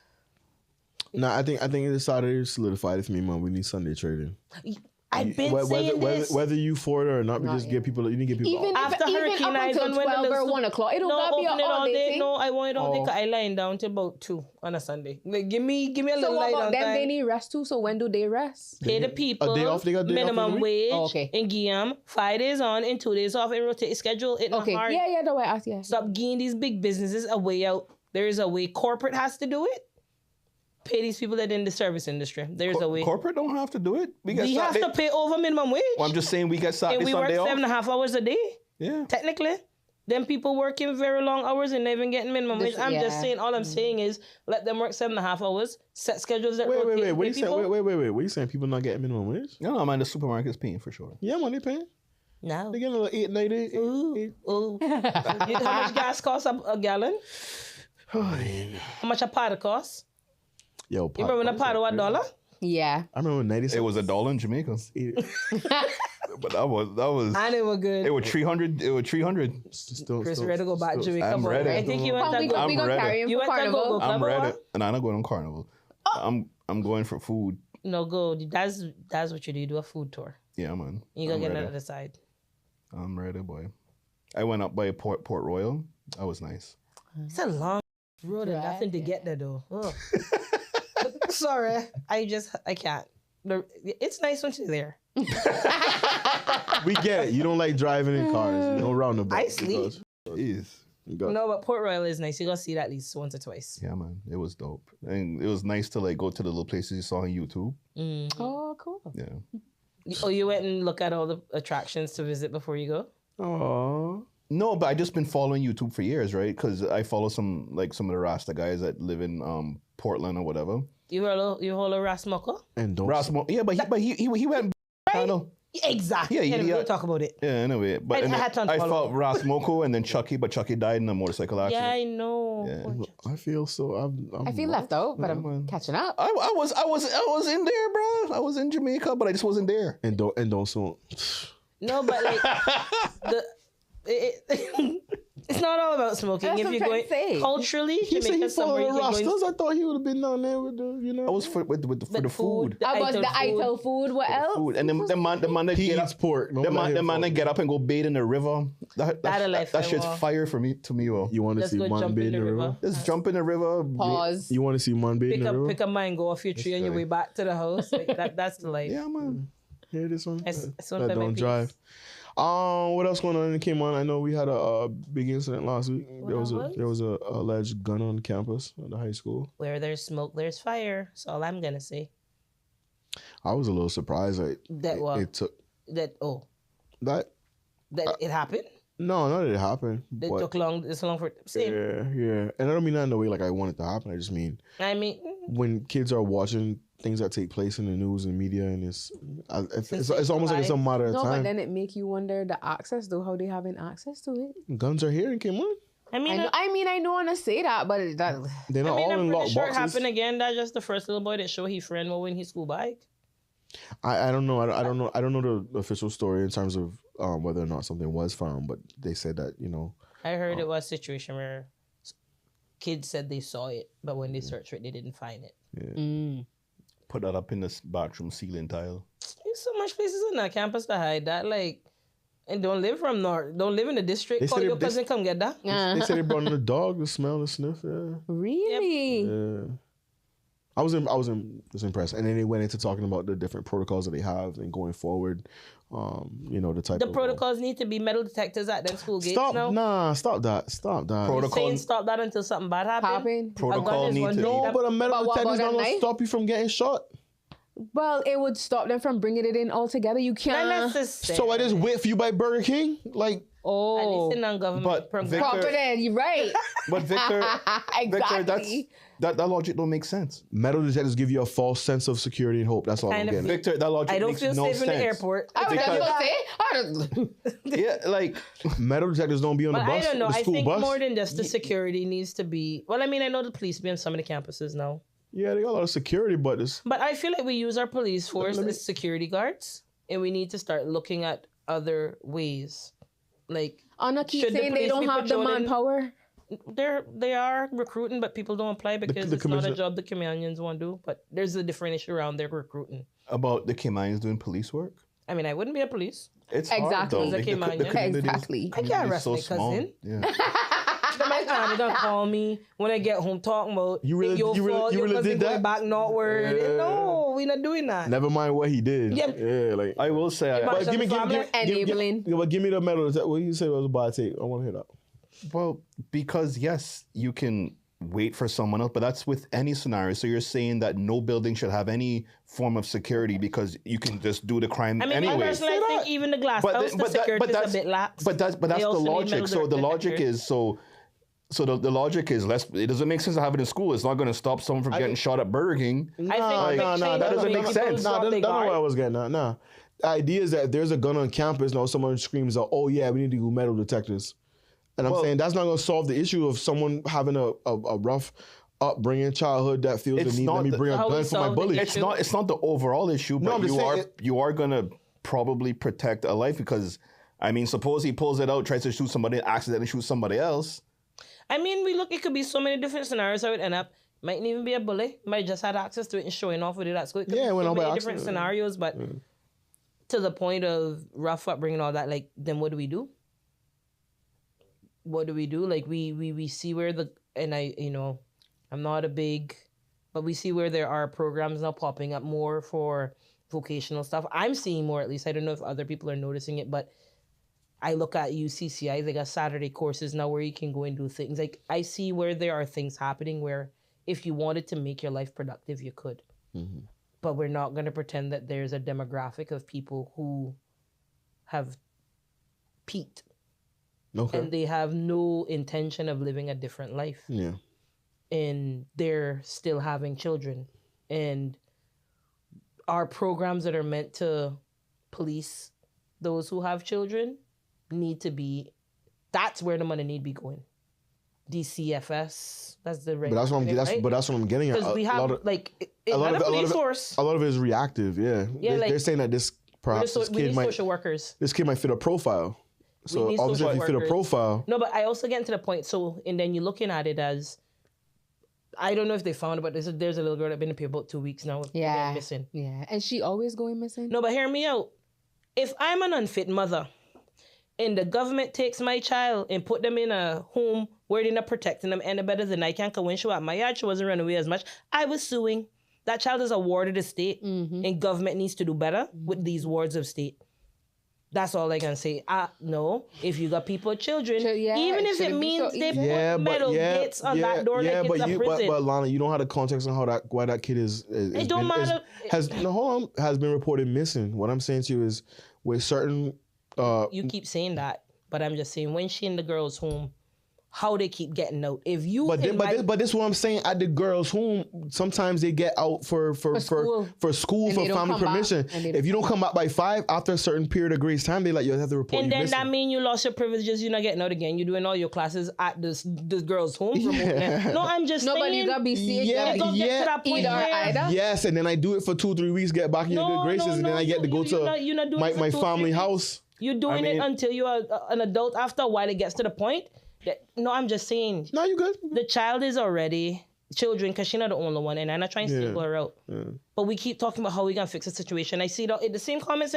Nah, I think this Saturday solidified it for me, man. We need Sunday trading. I've been saying this. Whether you for it or not, we Not just yet. get people. You need to get people. Even out. After even Hurricane up until Ivan, when 12 or 1 o'clock. It don't gotta be open it an all day thing. No, I want it all day. Oh. 'Cause I lying down till about 2 on a Sunday. Like, give me a So little what lie about down them? time. They need rest too. So when do they rest? Pay the people A day off, they got a day off minimum every week? wage Oh, okay. and give them 5 days on and 2 days off and rotate schedule. It not Okay. hard. Yeah, the way I asked. Yeah. Stop giving these big businesses a way out. There is a way. Corporate has to do it. Pay these people that in the service industry. There's a way. Corporate don't have to do it. We have to pay over minimum wage. Well, I'm just saying we get Saturday, and we work Sunday off. 7.5 hours a day. Yeah. Technically. Them people working very long hours and not even getting minimum wage. I'm just saying, all I'm saying is let them work 7.5 hours, set schedules that rotate. Wait. What pay you saying? people. Wait. What you saying? People not getting minimum wage? No, man, the supermarket's paying for sure. Yeah, man, they paying. No. They getting a little $8.90. Ooh. How much gas costs a gallon? How much a pot costs? Yo, You remember when a pot was $1? Yeah. I remember 90 It was $1 in Jamaica, but that was. And it was good. It was 300. It was 300. Chris ready to go back to Jamaica. I'm boy. ready. I think you went to We go. gonna ready. carry him You for went to carnival. go-go club I'm or ready, what? and I'm not going on carnival. I'm going for food. No, go. That's what you do. You do a food tour. Yeah, man. You gotta I'm get ready. another side. I'm ready, boy. I went up by Port Royal. That was nice. It's a long road and nothing to get there though. Ugh. Sorry, I can't. It's nice once you're there. We get it. You don't like driving in cars. No roundabout. I sleep. Jeez. No, but Port Royal is nice. You gotta see it at least once or twice. Yeah, man. It was dope, and it was nice to like go to the little places you saw on YouTube. Oh, cool. Yeah. Oh, you went and look at all the attractions to visit before you go? Oh. No, but I just been following YouTube for years, right? Because I follow some of the Rasta guys that live in Portland or whatever. You hold a Rasmoko? And don't. Rasmo, yeah, but he went. I know. Exactly. Yeah, We'll talk about it. Yeah, anyway. But I had time to I follow. fought Rasmoko and then Chucky, but Chucky died in a motorcycle accident. Yeah, I know. Yeah. I feel so. I feel left out, but Yeah, I'm man. catching up. I was in there, bro. I was in Jamaica, but I just wasn't there. And don't so. No, but like it's not all about smoking. That's If what you're I'm going trying to say. culturally, He said he Jamaica's somewhere you followed the can go. Rastas. I thought he would have been down there with the. I was for the food. How about the Itel food? What else? Food. And the man that He get eats up, pork. the man that get up and go bathe in the river. That a life That I shit's want. fire to me. Well. You want to Let's see go man jump bathe in the river. Just jump in the river. Pause. You want to see man bathe in the river? Pick a mango off your tree on your way back to the house. Like that's the life. Yeah, man. Hear this one? It's one That of my don't peeves. drive. What else going on in Cayman? I know we had a big incident last week. There was a alleged gun on campus at the high school. Where there's smoke, there's fire. That's all I'm gonna say. I was a little surprised. That It took that that. it happened. No, not that it happened. It But took long. It's long for same. yeah. And I don't mean that in the way like I want it to happen. I just mean I mean, when kids are watching things that take place in the news and media, and it's almost like it's a matter of No, but time. then it make you wonder the access though, how they having access to it. Guns are here in Cayman. I mean, I don't want to say that, but They're not all I'm in pretty locked sure it boxes. happened again. That's just the first little boy that showed his friend will win his school bike. I don't know. I don't know. I don't know the official story in terms of whether or not something was found, but they said that I heard it was a situation where kids said they saw it, but when they searched for it, they didn't find it. Put that up in the bathroom ceiling tile. There's so much places on that campus to hide that, like, and don't live in the district. They Call said your it- cousin, come get that. They said they brought in the dog, the smell, the sniff. Yeah. really. Yeah. I was just impressed, and then they went into talking about the different protocols that they have and going forward. The type The of protocols need to be metal detectors at them school gates Stop! now. Nah, stop that! Protocol- Saying stop that until something bad happens. Popping. Protocol is need one to thing. be. No, but a metal But what detector is about not a gonna knife? stop you from getting shot. Well, it would stop them from bringing it in altogether. You Not can't. necessarily. So I just wait for you by Burger King, like. At Oh, least in non-government But program. Victor- proper then. You're right. But Victor, Exactly. that logic don't make sense. Metal detectors give you a false sense of security and hope. That's all Kind I'm of getting. Victor, that logic I don't makes feel no safe sense. in the airport. I was just Because- gonna say. Yeah, like Metal detectors don't be on the But bus. I don't know. The I school think bus. more than just the security needs to be. Well, I mean, I know the police be on some of the campuses now. Yeah, they got a lot of security, but it's But I feel like we use our police force as security guards, and we need to start looking at other ways. Like, Anna keep Should the saying they police don't be have the patrolling? manpower. they are recruiting, but people don't apply because the it's not a commissioner- job the Caymanians want to do. But there's a different issue around their recruiting. about the Caymanians doing police work. I mean, I wouldn't be a police. It's Exactly. hard though. As a Caymanian. Exactly. I can't arrest my cousin. Yeah. My aunt gonna call me when I get home talking about You really- your you really- fault, you your really cousin did going that? back northward. Yeah. No, we not doing that. never mind what he did. Yeah. Yeah, like. I will say, But I, give me- Enabling. But give me the metal detector. What you said was a bad take. I want to hear that. well, because yes, you can wait for someone else, but that's with any scenario. So you're saying that no building should have any form of security because you can just do the crime I mean, anyway. personally, I think even the glass house, the security is a bit lax. But that's They the also need logic. metal So the logic detectors. is so the logic is it doesn't make sense to have it in school. It's not going to stop someone from getting shot at Burger King. I think a big change that doesn't would make people sense. drop Nah, their that's not what I guard. was getting at. Nah. The idea is that if there's a gun on campus, now someone screams out, "Oh yeah, we need to do metal detectors," and I'm Well- saying that's not going to solve the issue of someone having a rough upbringing, childhood that feels the It's need. not Let me the- bring a How we gun for my solve the bully. issue. It's not the overall issue, No, but I'm just saying you are gonna probably protect a life because I mean, suppose he pulls it out, tries to shoot somebody, accidentally shoots somebody else. I mean, it could be so many different scenarios how it end up. Mightn't even be a bully. Might just had access to it and showing off with it at school. It could Yeah, be went so on by many different accident. scenarios, but to the point of rough upbringing and all that, like, then what do we do? What do we do? Like, we see where I'm not a big, but we see where there are programs now popping up more for vocational stuff. I'm seeing more, at least. I don't know if other people are noticing it, but I look at UCCI, they got Saturday courses now where you can go and do things. Like, I see where there are things happening where if you wanted to make your life productive, you could. But we're not going to pretend that there's a demographic of people who have peaked Okay. and they have no intention of living a different life. Yeah. And they're still having children. And our programs that are meant to police those who have children need to be, that's where the money need to be going. DCFS, that's the right. But that's what I'm. right? But that's what I'm getting at. Because we A have lot of- it's not a police force. A lot of it is reactive. Yeah. Yeah, They're like- saying that this perhaps We need social workers. this kid might fit a profile. So need obviously, if social you fit a workers. profile, No, but I also get to the point. So, and then you're looking at it as, I don't know if they found it, but there's a little girl that's been in here about 2 weeks now. Yeah. again, missing. Yeah. And she always going missing? No, but hear me out. If I'm an unfit mother and the government takes my child and put them in a home where they're not protecting them any better than I can, because when she was at my yard, she wasn't running away as much, I was suing. That child is a ward of the state, and government needs to do better with these wards of state. That's all I can say. No, if you got people, children, Yeah, even it if it shouldn't be means so they easy. put metal gates on that door like it's a prison. But Lana, you don't have the context on why that kid is It don't matter. has been reported missing. What I'm saying to you is with certain You keep saying that, But I'm just saying, when she in the girls' home, how they keep getting out. If you But this is what I'm saying. At the girls' home, sometimes they get out for school for family permission. If you don't come back by 5, after a certain period of grace time, they let you have to report. And you then missing. that mean you lost your privileges. You're not getting out again. You're doing all your classes at this girls' home. No, I'm just saying. Nobody got BC. Get to that point where, Yes, and then I do it for 2-3 weeks, get back in your good graces, and then I get to go to my family house. You're doing it until you are an adult. After a while, it gets to the point. No, I'm just saying. No, you good. The child is already children because she's not the only one, and I'm not trying to single her out. Yeah. But we keep talking about how we gonna fix the situation. I see the same comments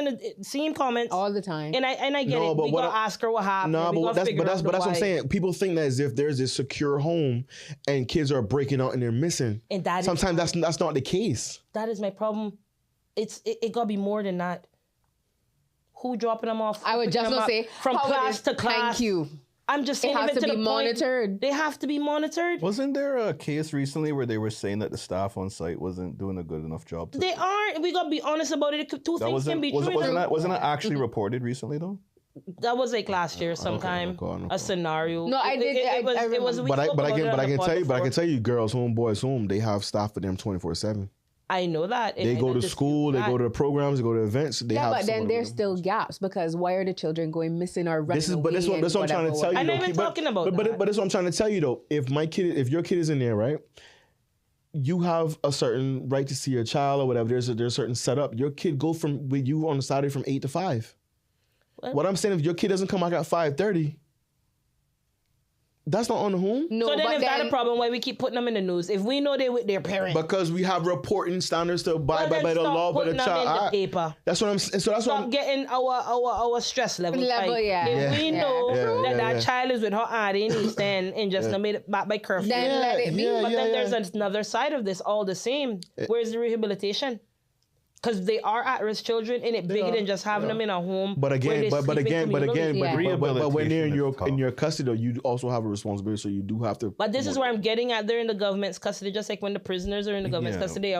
all the time, and I get it. We gotta ask her what happened. No, but that's what I'm saying. People think that as if there's this secure home and kids are breaking out and they're missing. And sometimes that's not the case. That is my problem. It gotta be more than that. Who dropping them off? I would just say from class to class. Thank you. I'm just saying, it has to be monitored. They have to be monitored. Wasn't there a case recently where they were saying that the staff on site wasn't doing a good enough job? They aren't. We gotta be honest about it. Two things can be true. Wasn't that actually reported recently though? That was like last year sometime. A scenario. No, I did. It was. But I can tell you, girls' home, boys' home, they have staff for them 24/7. I know that. They go to school, they go to programs, they go to events. But then there's still gaps because why are the children going missing or running away? But that's what I'm trying to tell you. I'm not even talking about that. But that's what I'm trying to tell you though. If your kid is in there, right? You have a certain right to see your child or whatever. There's a certain setup. Your kid go with you on Saturday from 8 to 5. What I'm saying, if your kid doesn't come back at 5:30. That's not on the home. No, so then if that's a problem, why we keep putting them in the news? If we know they're with their parents. Because we have reporting standards to abide by the law, by the child. Paper. That's what I'm saying. So that's stop getting our stress level. If we know that child is with her auntie in East End and just not made it back by curfew. Then let it be. But then there's another side of this all the same. Where's the rehabilitation? Because they are at-risk children, and it's bigger than just having them in a home. But when they're in your custody, you also have a responsibility. So you do have to. But this is where I'm getting at. They're in the government's custody, just like when the prisoners are in the government's custody.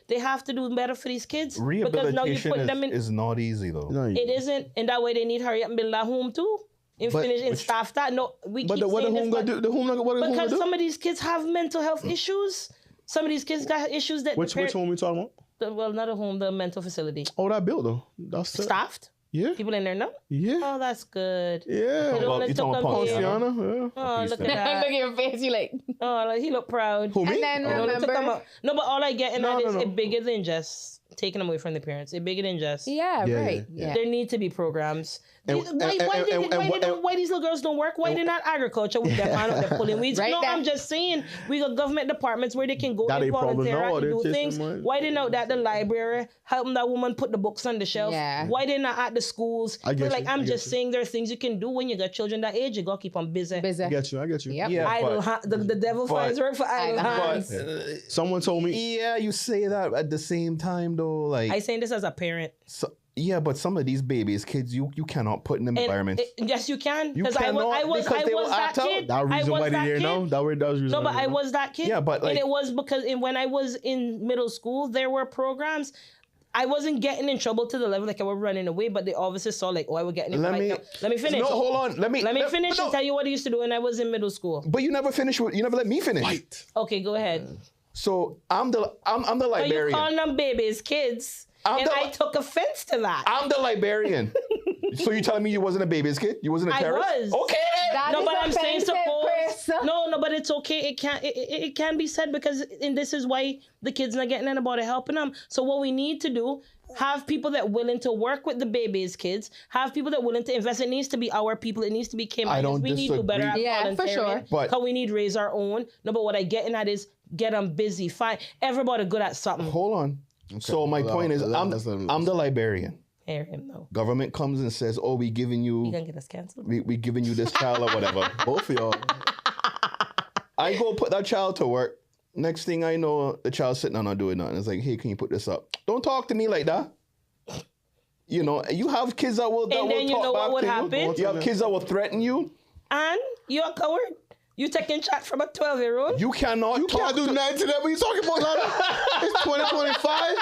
They have to do better for these kids. Rehabilitation is not easy though. It isn't, and that way they need to hurry up and build that home too. And finish and staff that. No, we keep saying this. Because some of these kids have mental health issues. Some of these kids got issues that. Which home are we talking about? Well, not a home, the mental facility. Oh, that built though. That's staffed? Yeah. People in there now? Yeah. Oh, that's good. Yeah. You talking about Pontiana? Yeah. Oh, look at that. Look at your face. You like. Oh, like he look proud. Who, me? And then remember. No, but all I get in that is it's bigger than just taking them away from the parents. It's bigger than just. Yeah, right. Yeah. There need to be programs. Why these little girls don't work? Why they're not agriculture with them out there pulling weeds? Right, I'm just saying we got government departments where they can go and volunteer and do things. Why they not at the library helping that woman put the books on the shelf? Yeah. Why they not at the schools? I'm just saying there are things you can do when you got children that age. You gotta keep them busy. I get you. Yep. Yeah, the devil finds work for idle hands. Someone told me. Yeah, you say that at the same time though. Like I saying this as a parent. Yeah, but some of these babies, kids, you cannot put in them environments. Yes, you can. Because I was that kid. That reason why they didn't know. That was reason. No, but I was that kid. Yeah, but and it was because when I was in middle school, there were programs. I wasn't getting in trouble to the level like I was running away, but the officers saw like, I was getting in trouble. Let me finish. No, hold on. Let me finish and tell you what I used to do when I was in middle school. But you never finished. You never let me finish. Right. Okay, go ahead. So I'm the librarian. So you calling them babies, kids. I took offense to that. I'm the librarian. So you telling me you wasn't a baby's kid? You wasn't a terrorist? I was. Okay. But I'm saying suppose. No, but it's okay. It can be said because this is why the kids not getting anybody helping them. So what we need to do, have people that willing to work with the babies' kids, have people that willing to invest. It needs to be our people. It needs to be Cayman. We need to do better at volunteering. For sure. Because we need to raise our own. No, but what I getting at is get them busy. Fine. Everybody good at something. Hold on. Okay. So my point is, I'm the librarian. Hear him though. Government comes and says, "Oh, we giving you. You gonna get us canceled? We giving you this child or whatever." Both of y'all. I go put that child to work. Next thing I know, the child's sitting down not doing nothing. It's like, "Hey, can you put this up?" Don't talk to me like that. You know, you have kids that will. And then you know what would happen? You have kids that will threaten you. And you're a coward. You taking chat from a 12-year-old? You cannot. You can't do nothing to them. What are you talking about, Lana? It's 2025.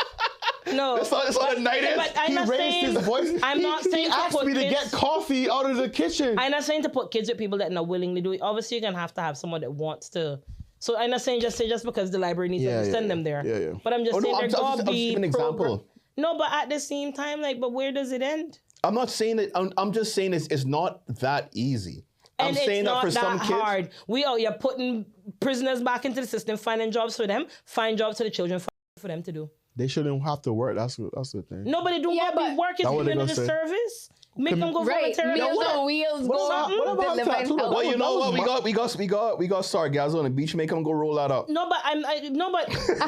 No. That's all the night is. But I'm He not raised saying, his voice. I'm not saying He to asked put me to kids, get coffee out of the kitchen. I'm not saying to put kids with people that not willingly do it. Obviously, you're gonna have someone that wants to. So I'm not saying just because the library needs to send them there. Yeah. But I'm just saying there gotta be an example. No, but at the same time, like, but where does it end? I'm not saying that. I'm just saying it's not that easy. I'm And saying it's not that for some kids. hard. We out here putting prisoners back into the system, finding jobs for them, find jobs for the children for them to do. They shouldn't have to work. That's the thing. Nobody do Yeah, what we but- work is That's what they giving gonna it a say. service. Make them go Right, voluntarily. Meals on Wheels, go what about deliver tattoo? and help. Well, you know what? That We got sargassum on the beach. Make them go roll that up. No, but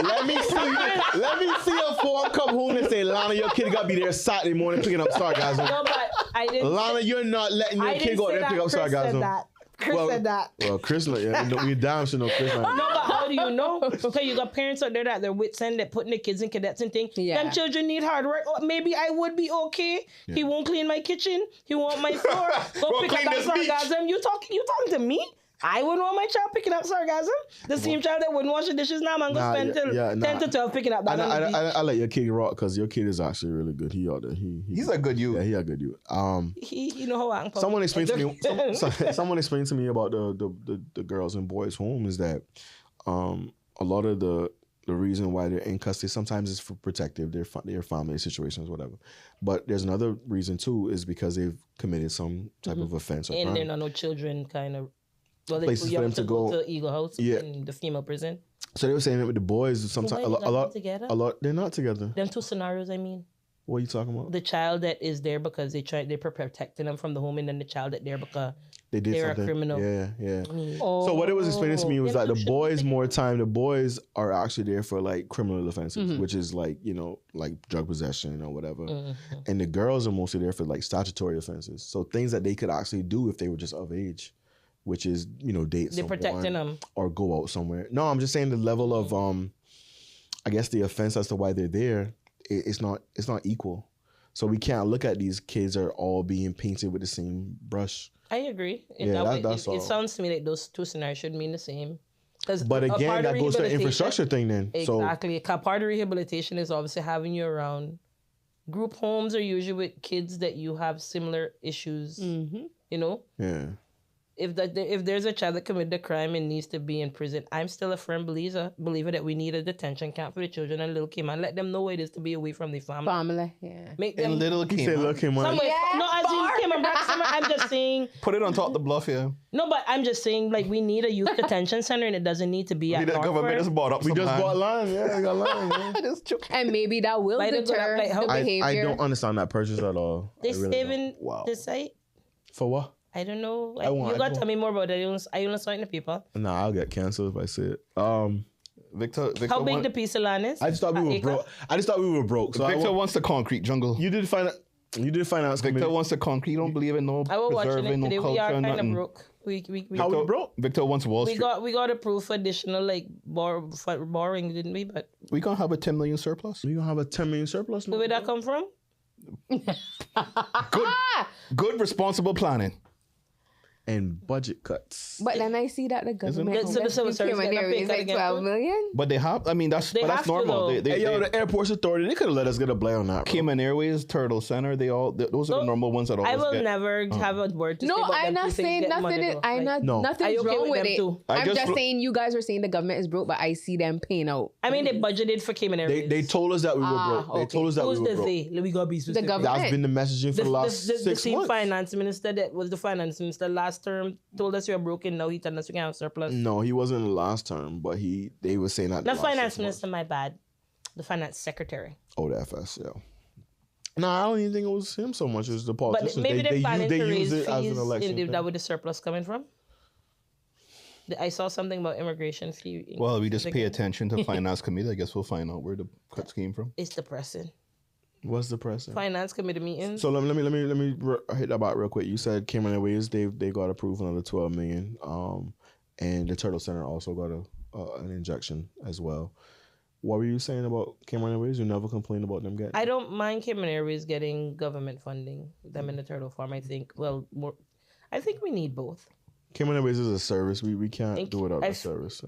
Let me see a form come home and say, Lana, your kid gotta be there Saturday morning picking up sargassum. no, but I didn't. Lana, you're not letting your I kid didn't go say there that. pick up Chris sargassum. said that. Chris said that. Well, Chris, we damn sure know Chris. No, but how do you know? Okay, you got parents out there that they're wits end that putting their kids in cadets and things. Yeah. Them children need hard work. Or maybe I would be okay. Yeah. He won't clean my kitchen. He won't my floor. Go pick up clean that this beach. sargassum. You talking to me? I wouldn't want my child picking up sargassum. The same child that wouldn't wash the dishes now, man, go spend till 10 to 12 picking up that on the beach. I let your kid rock because your kid is actually really good. He out there. He's a good youth. Yeah, he a good youth. You know how I can Someone explained to me. Someone explained to me about the girls and boys home is that a lot of the reason why they're in custody sometimes is for protective, their family situations, whatever. But there's another reason too is because they've committed some type of offense or and crime. there are no children kind of. Well, they Places too for them young to to go go. to Eagle House in the female prison. So they were saying that with the boys, sometimes why a they lot, not together? they're not together. Them two scenarios, I mean. What are you talking about? The child that is there because they're protecting them from the home, and then the child that there because They did they're something. a criminal. Yeah. Oh. So what it was explaining to me was Them that two the should boys be more time. The boys are actually there for like criminal offenses, Mm-hmm. which is like like drug possession or whatever. And the girls are mostly there for like statutory offenses. So things that they could actually do if they were just of age, which is date They're someone protecting them. or go out somewhere. No, I'm just saying the level of I guess the offense as to why they're there, it's not equal. So we can't look at these kids are all being painted with the same brush. I agree. That's all. It sounds to me like those two scenarios should mean the same. But again, that goes to the infrastructure thing then. Exactly. Part of rehabilitation is obviously having you around. Group homes are usually with kids that you have similar issues. You know? Yeah. If there's a child that committed a crime and needs to be in prison, I'm still a firm believer that we need a detention camp for the children and little Cayman. Let them know what it is to be away from the family. Family, yeah. Make them In little He said, Cayman. look him somewhere. Yeah, No, as in Cayman, I'm just saying. Put it on top of the bluff here. No, but I'm just saying, like, we need a youth detention center, and it doesn't need to be at The government Northford. just bought up We some just land. bought line. Yeah, we got line. Yeah. And maybe that will Why they go deter up like how- the behavior. I don't understand that purchase at all. They I really saving don't. Wow. the site. For what? I don't know. Like, I won't- you I got to won't. tell me more about that. I only saw it in the paper. Nah, I'll get canceled if I say it. Victor How big want- the piece of land is? I just thought we were Acre? broke. I just thought we were broke. So Victor wants the concrete jungle. you did find out. You did find out. Victor wants the concrete. You don't believe in no I was watching it preserving, no today. We are culture, kind of nothing. broke. We How we broke? Victor wants Wall we Street. got approved for additional like borrowing, didn't we? But We gonna have a 10 million surplus. We gonna have a 10 million surplus. where did that come from? Good responsible planning. And budget cuts. But then I see that the government So the civil service Cayman getting a pay is cut like again 12 too? million. But they have. I mean, that's They but have that's to, normal. though. Hey, yo, the Airports Authority, they could have let us get a blame on that. Bro. Cayman Airways, Turtle Center. Those are the normal ones that always I will get. never have a word to say No, about I'm them not two things saying getting money, nothing. though. I'm Like, not. No. Nothing's Are you okay wrong with with them it. too? I'm just just flo- saying you guys were saying the government is broke, but I see them paying out. I mean, they budgeted for Cayman Airways. They told us that we were broke. They okay. told us that Who's we were the broke. they? Let me go be specific. government. That's been the messaging for the last the 6 same months. finance minister that was the finance minister last term told us we were broken. Now he told us we can have surplus. No, he wasn't in the last term, but they were saying that. The the last finance 6 months. minister, my bad. The finance secretary. Oh, the FS, yeah. No, I don't even think it was him so much as the But politicians. maybe they're planning they to raise use it as an fees. election. That thing. where the surplus coming from? I saw something about immigration fee. Well, we just pay attention to finance committee. I guess we'll find out where the cuts came from. It's depressing. What's the pressing? Finance committee meetings. So let me hit that back real quick. You said Cayman Airways they got approved another 12 million. And the Turtle Center also got an injection as well. What were you saying about Cayman Airways? You never complained about them getting. I don't mind Cayman Airways getting government funding. Them in the turtle farm, I think. Well, more. I think we need both. Cayman Airways is a service. We can't Thank do you. without I a f- service.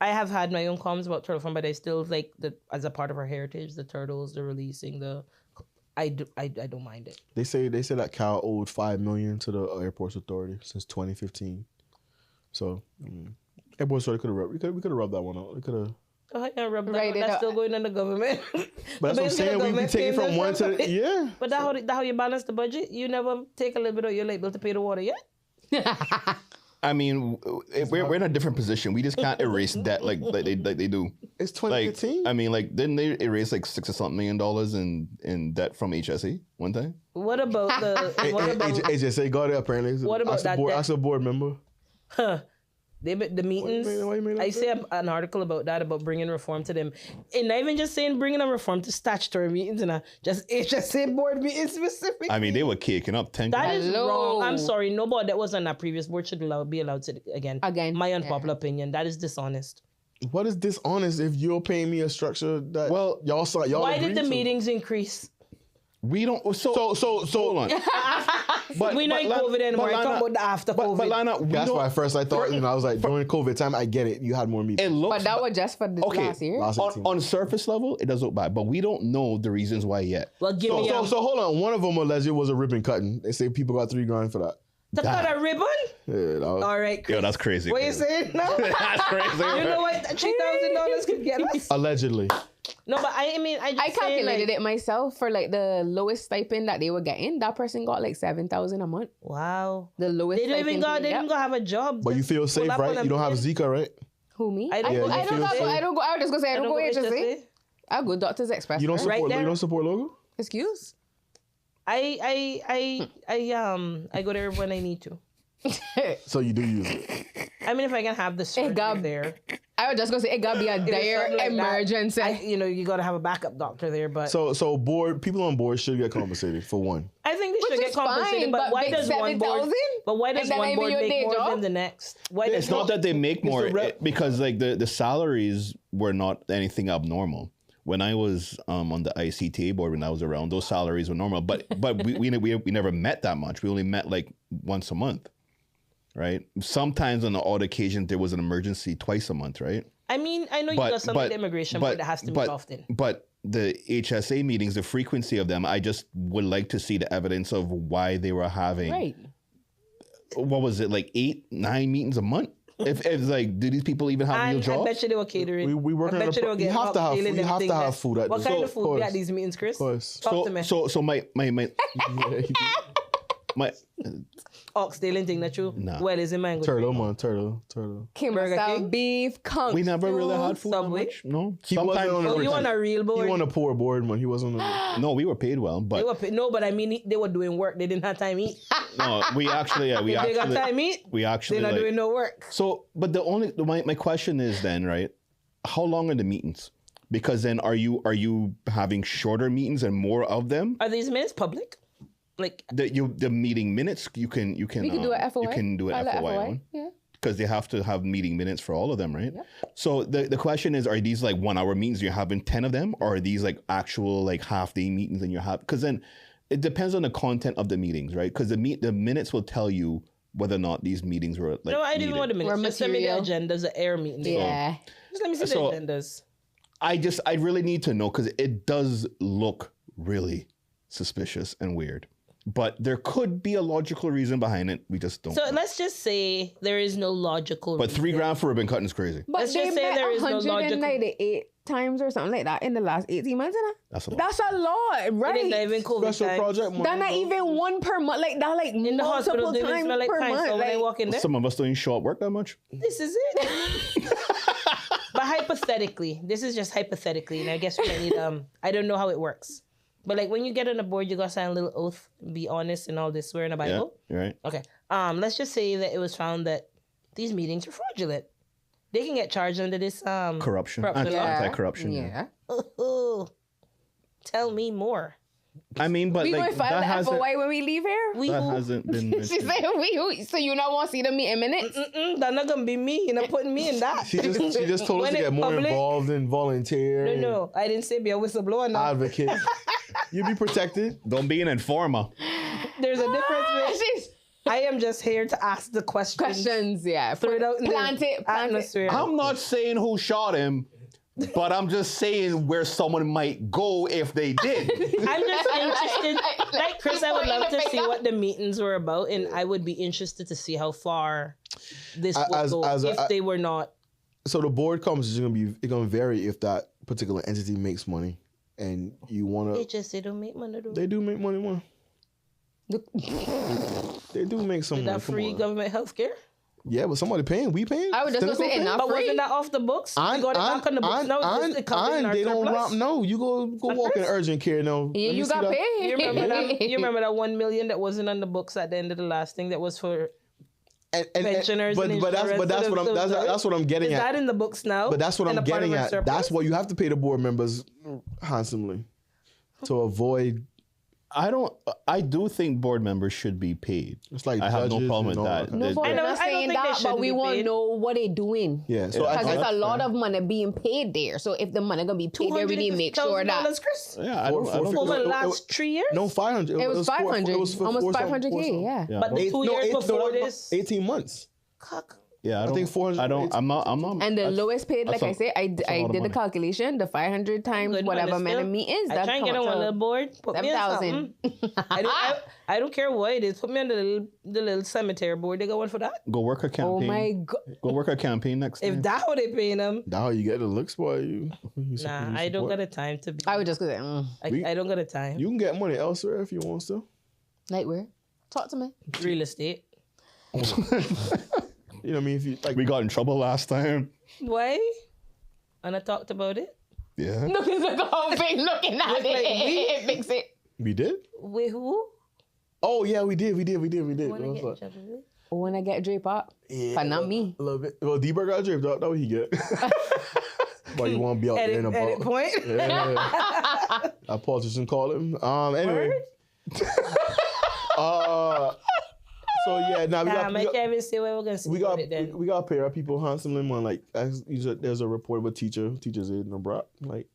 I have had my own comments about turtle farm, but I still like as a part of our heritage, the turtles, the releasing, I don't mind it. They say that Cal owed $5 million to the Airports Authority since 2015. So Airports Authority we could have rubbed that one out. We could have. Oh, yeah, rub that Right, out. That's still going on the government. But that's what I'm saying. We take it from one to yeah. But that how you balance the budget? You never take a little bit of your light bill to pay the water yet? I mean, we're in a different position. We just can't erase debt like they do. It's 2015. I mean, like, didn't they erase like $6 or something million in debt from HSE one time? What about the? HSA got it apparently. What about that debt? Ask a board member. The meetings. Why you made that I say an article about that, about bringing reform to them, and not even just saying bringing a reform to statutory meetings and just HSA board meetings specifically. I mean, they were kicking up 10. That is Hello. wrong. I'm sorry. Nobody that was on that previous board should be allowed to again. My unpopular opinion. That is dishonest. What is dishonest if you're paying me a structure that y'all Why did the agreed to? meetings increase? We don't. So hold on. We not in COVID anymore. I talk about the after COVID. But Lana, That's why at first I thought, I was like, during COVID time, I get it. You had more meetings. it looks. But that was just for this last year. Last 18. On surface level, it does look bad, but we don't know the reasons why yet. Well, give me So hold on. One of them alleged was a ribbon cutting. They say people got $3,000 for that. to cut a ribbon. Yeah, that was, All right, Chris. Yo, that's crazy. What you saying? No, That's crazy. you know what? $3,000 could get us. allegedly. No, but I mean, I calculated it myself for like the lowest stipend that they were getting. That person got like $7,000 a month. Wow. The lowest. They didn't even go have a job. But you feel safe, up right? on You don't have them. Zika, right? Who me? I don't Yeah, go. you I don't feel go. safe. I don't go. I was just gonna say I don't go HSA. I go Doctors Express. You don't first. Right support. there. You don't support logo. Excuse. I go there when I need to. So you do use it. I mean, if I can have the surgery there. I was just gonna say it gotta be a If it's dire something like that, emergency. you gotta have a backup doctor there. But So people on board should get compensated for one. I think they should Which get is compensated. fine, but but why make does one board? 7,000? But why does And then one maybe board your make day more job? than the next? Why It's not that they make more because like the salaries were not anything abnormal. When I was on the ICTA board, when I was around, those salaries were normal. But we never met that much. We only met like once a month, right? Sometimes on the odd occasion there was an emergency twice a month, right? I mean, I know you got some of the immigration, but it has to meet often. But the HSA meetings, the frequency of them, I just would like to see the evidence of why they were having. Right. What was it, like 8-9 meetings a month? If like, do these people even have real jobs? I bet you they were catering. We work I bet you they were you getting have up, to have dealing food. You have everything to have else. food at What this. kind of food we course. at these meetings, Chris? Of course. Talk to me. So my Oxtail thing that you. No. Well, is in mango. Turtle, man, turtle. Kimber Burger style King? beef, conch. we never really had food that Subway? much. No, He wasn't on Oh, the you on a real board? He on a poor board, man. He wasn't. no, we were paid well, but They were no, but I mean, they were doing work. They didn't have time to eat. no, we actually, If they got time to eat, we actually they're not like, doing no work. So, but my question is then, right? How long are the meetings? Because then are you having shorter meetings and more of them? Are these minutes public? Like, The meeting minutes you can We can do a FOI. you can do an File a FOI on. Yeah. Because they have to have meeting minutes for all of them, right? So the question is, are these like 1 hour meetings? You're having 10 of them, or are these like actual like half day meetings? And you're because then it depends on the content of the meetings, right? Because the minutes will tell you whether or not these meetings were like. no, I didn't want the minutes. Or Just send me the material. agendas, the air meetings. Yeah. Just let me see So- the agendas. I really need to know because it does look really suspicious and weird. But there could be a logical reason behind it. We just don't. So know. let's just say there is no logical. But reason. $3,000 for ribbon cutting is crazy. But Let's they just say met there is no 198 times or something like that in the last 18 months. Innit? That's a lot. That's a lot, It right? ain't even COVID Special times. project. That's not even one per month. Like that, like In the hospital, multiple they even times smell like per pine. month. So when I Like, walk in there, Some of us don't even show up work that much. this is it. But hypothetically, this is just hypothetically, and I guess we might need I don't know how it works. But like when you get on a board, you gotta sign a little oath, be honest, and all this swear in the Yeah, Bible. you're right. Okay. Let's just say that it was found that these meetings are fraudulent. They can get charged under this Corruption. law. Anti-corruption. Yeah. Oh, tell me more. I mean, but We like gonna file that the hasn't FOI when we leave here? that hasn't been She mentioned. said we. So you not want to see the meeting minutes? That's not gonna be me. You're not putting me in that. She just told us When to it's get more public- involved and volunteer. No, I didn't say be a whistleblower. No. Advocate. You be protected. Don't be an informer. There's a difference. She's I am just here to ask the questions. Yeah. Throw it out in Plant the it. atmosphere. I'm not saying who shot him, but I'm just saying where someone might go if they did. I'm just interested. Like Chris, I would love to see what the meetings were about, and I would be interested to see how far this would go if they were not. So the board comes is it's gonna vary if that particular entity makes money, and you wanna. They don't make money though. They do make money, man. They do make some Is money. that free government health care? Yeah, but somebody paying. We paying. I would just say it not But free. wasn't that off the books? We got it back on the books. Now it's just covered in our they don't surplus. ramp. No, you go walk in urgent care now. Yeah, Let me you see got that. paid. You remember that 1 million that wasn't on the books at the end of the last thing that was for pensioners but and that's what I'm getting Is at. that in the books now? But that's what And I'm a part of getting our at. surplus? That's why you have to pay the board members handsomely to avoid. I do think board members should be paid. It's like I have no judges problem with and all that. that. No, but I we're don't not saying think they that, but shouldn't we be want to paid. know what they're doing. Yeah, so Because I, it's a lot of money being paid there. So if the money gonna be paid there, we need to make sure that Chris, Yeah, I don't over the last 3 years. no 500. it was 500, almost 500K. Yeah. But the 2 years before this, 18 months. Yeah, I think 400. I'm not. And the lowest paid, like That's I say, I lot did of the money. calculation, the 500 times Good whatever money man still. a meet is. I That try and get on one little board. Put me on 7,000. something. I don't care what it is. Put me on the little cemetery board. They got one for that. Go work a campaign. Oh my god. Go work a campaign next time. If that's how they paying them, That's how you get the looks, boy. You nah, I don't got the time to be. I would just go say, I don't got the time. You can get money elsewhere if you want to. like where? Talk to me. Real estate. You know what I mean? If you like, We got in trouble last time. Why? And I talked about it. Yeah. Look at the whole thing looking at Look like it. Fix it. we did. With who? Oh yeah, we did. Wanna get What in was that? trouble with? When I get drape up. Yeah, But not me. A little bit. Well, D-Bird got draped up. That what he get. But you want to be out there in Edit, edit about. point. Yeah. A politician called him. Anyway. So yeah, now Damn, I can't even say where we're gonna see we got it then. we got to pay our people handsomely, man. Like there's a report with teachers in the brat, like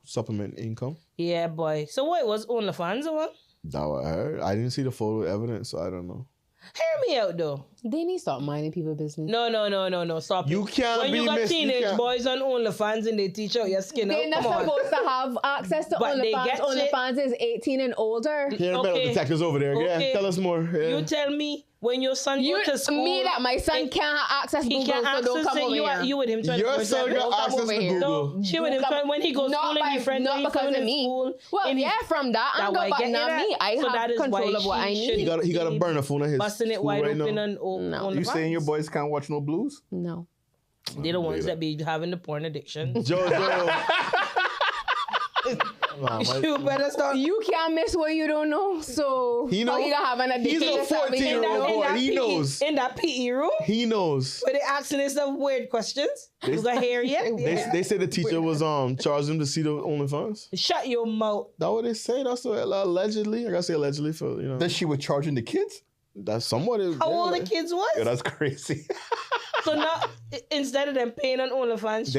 supplement income. Yeah, boy. So what was OnlyFans or what? That what I heard. I didn't see the photo evidence, so I don't know. Hear me out though. They need to stop minding people's business. No. Stop You it. can't When be you got you teenage can't- boys on OnlyFans and they teach out your skin They're out, not come on. supposed to have access to But they OnlyFans. get shit. OnlyFans is 18 and older. Here, metal Okay. detectors over there. Okay. Yeah, tell us more. Yeah. You tell me when your son You go to school. me that my son and can't have access to he Google, can't so don't access come it. over here. You with him 24/7. Your son Don't got come access over to here. Google. No, she with him when he goes Not school and by- he friends not with his because friend of in me. school. Well, and he- yeah, from that That angle, why but get not that. me. I So that have is why control of what I she need. should- He got a burner phone at his busting it school wide right open now. on You the saying your fans. boys can't watch no blues? No. They're the ones that be having the porn addiction. Jojo. Nah, You better start. You can't miss what you don't know. So He know- you gonna have an addiction. he's a to something you 14-year-old don't know. boy. He knows. In that PE room, He knows. where they asking themselves weird questions. You got hair yet? They said the teacher was charged him to see the OnlyFans. Shut your mouth. That what they say? That's what allegedly. I gotta say allegedly for That she was charging the kids? That's somewhat. How old the kids was? Yeah, that's crazy. So now, instead of them paying on OnlyFans,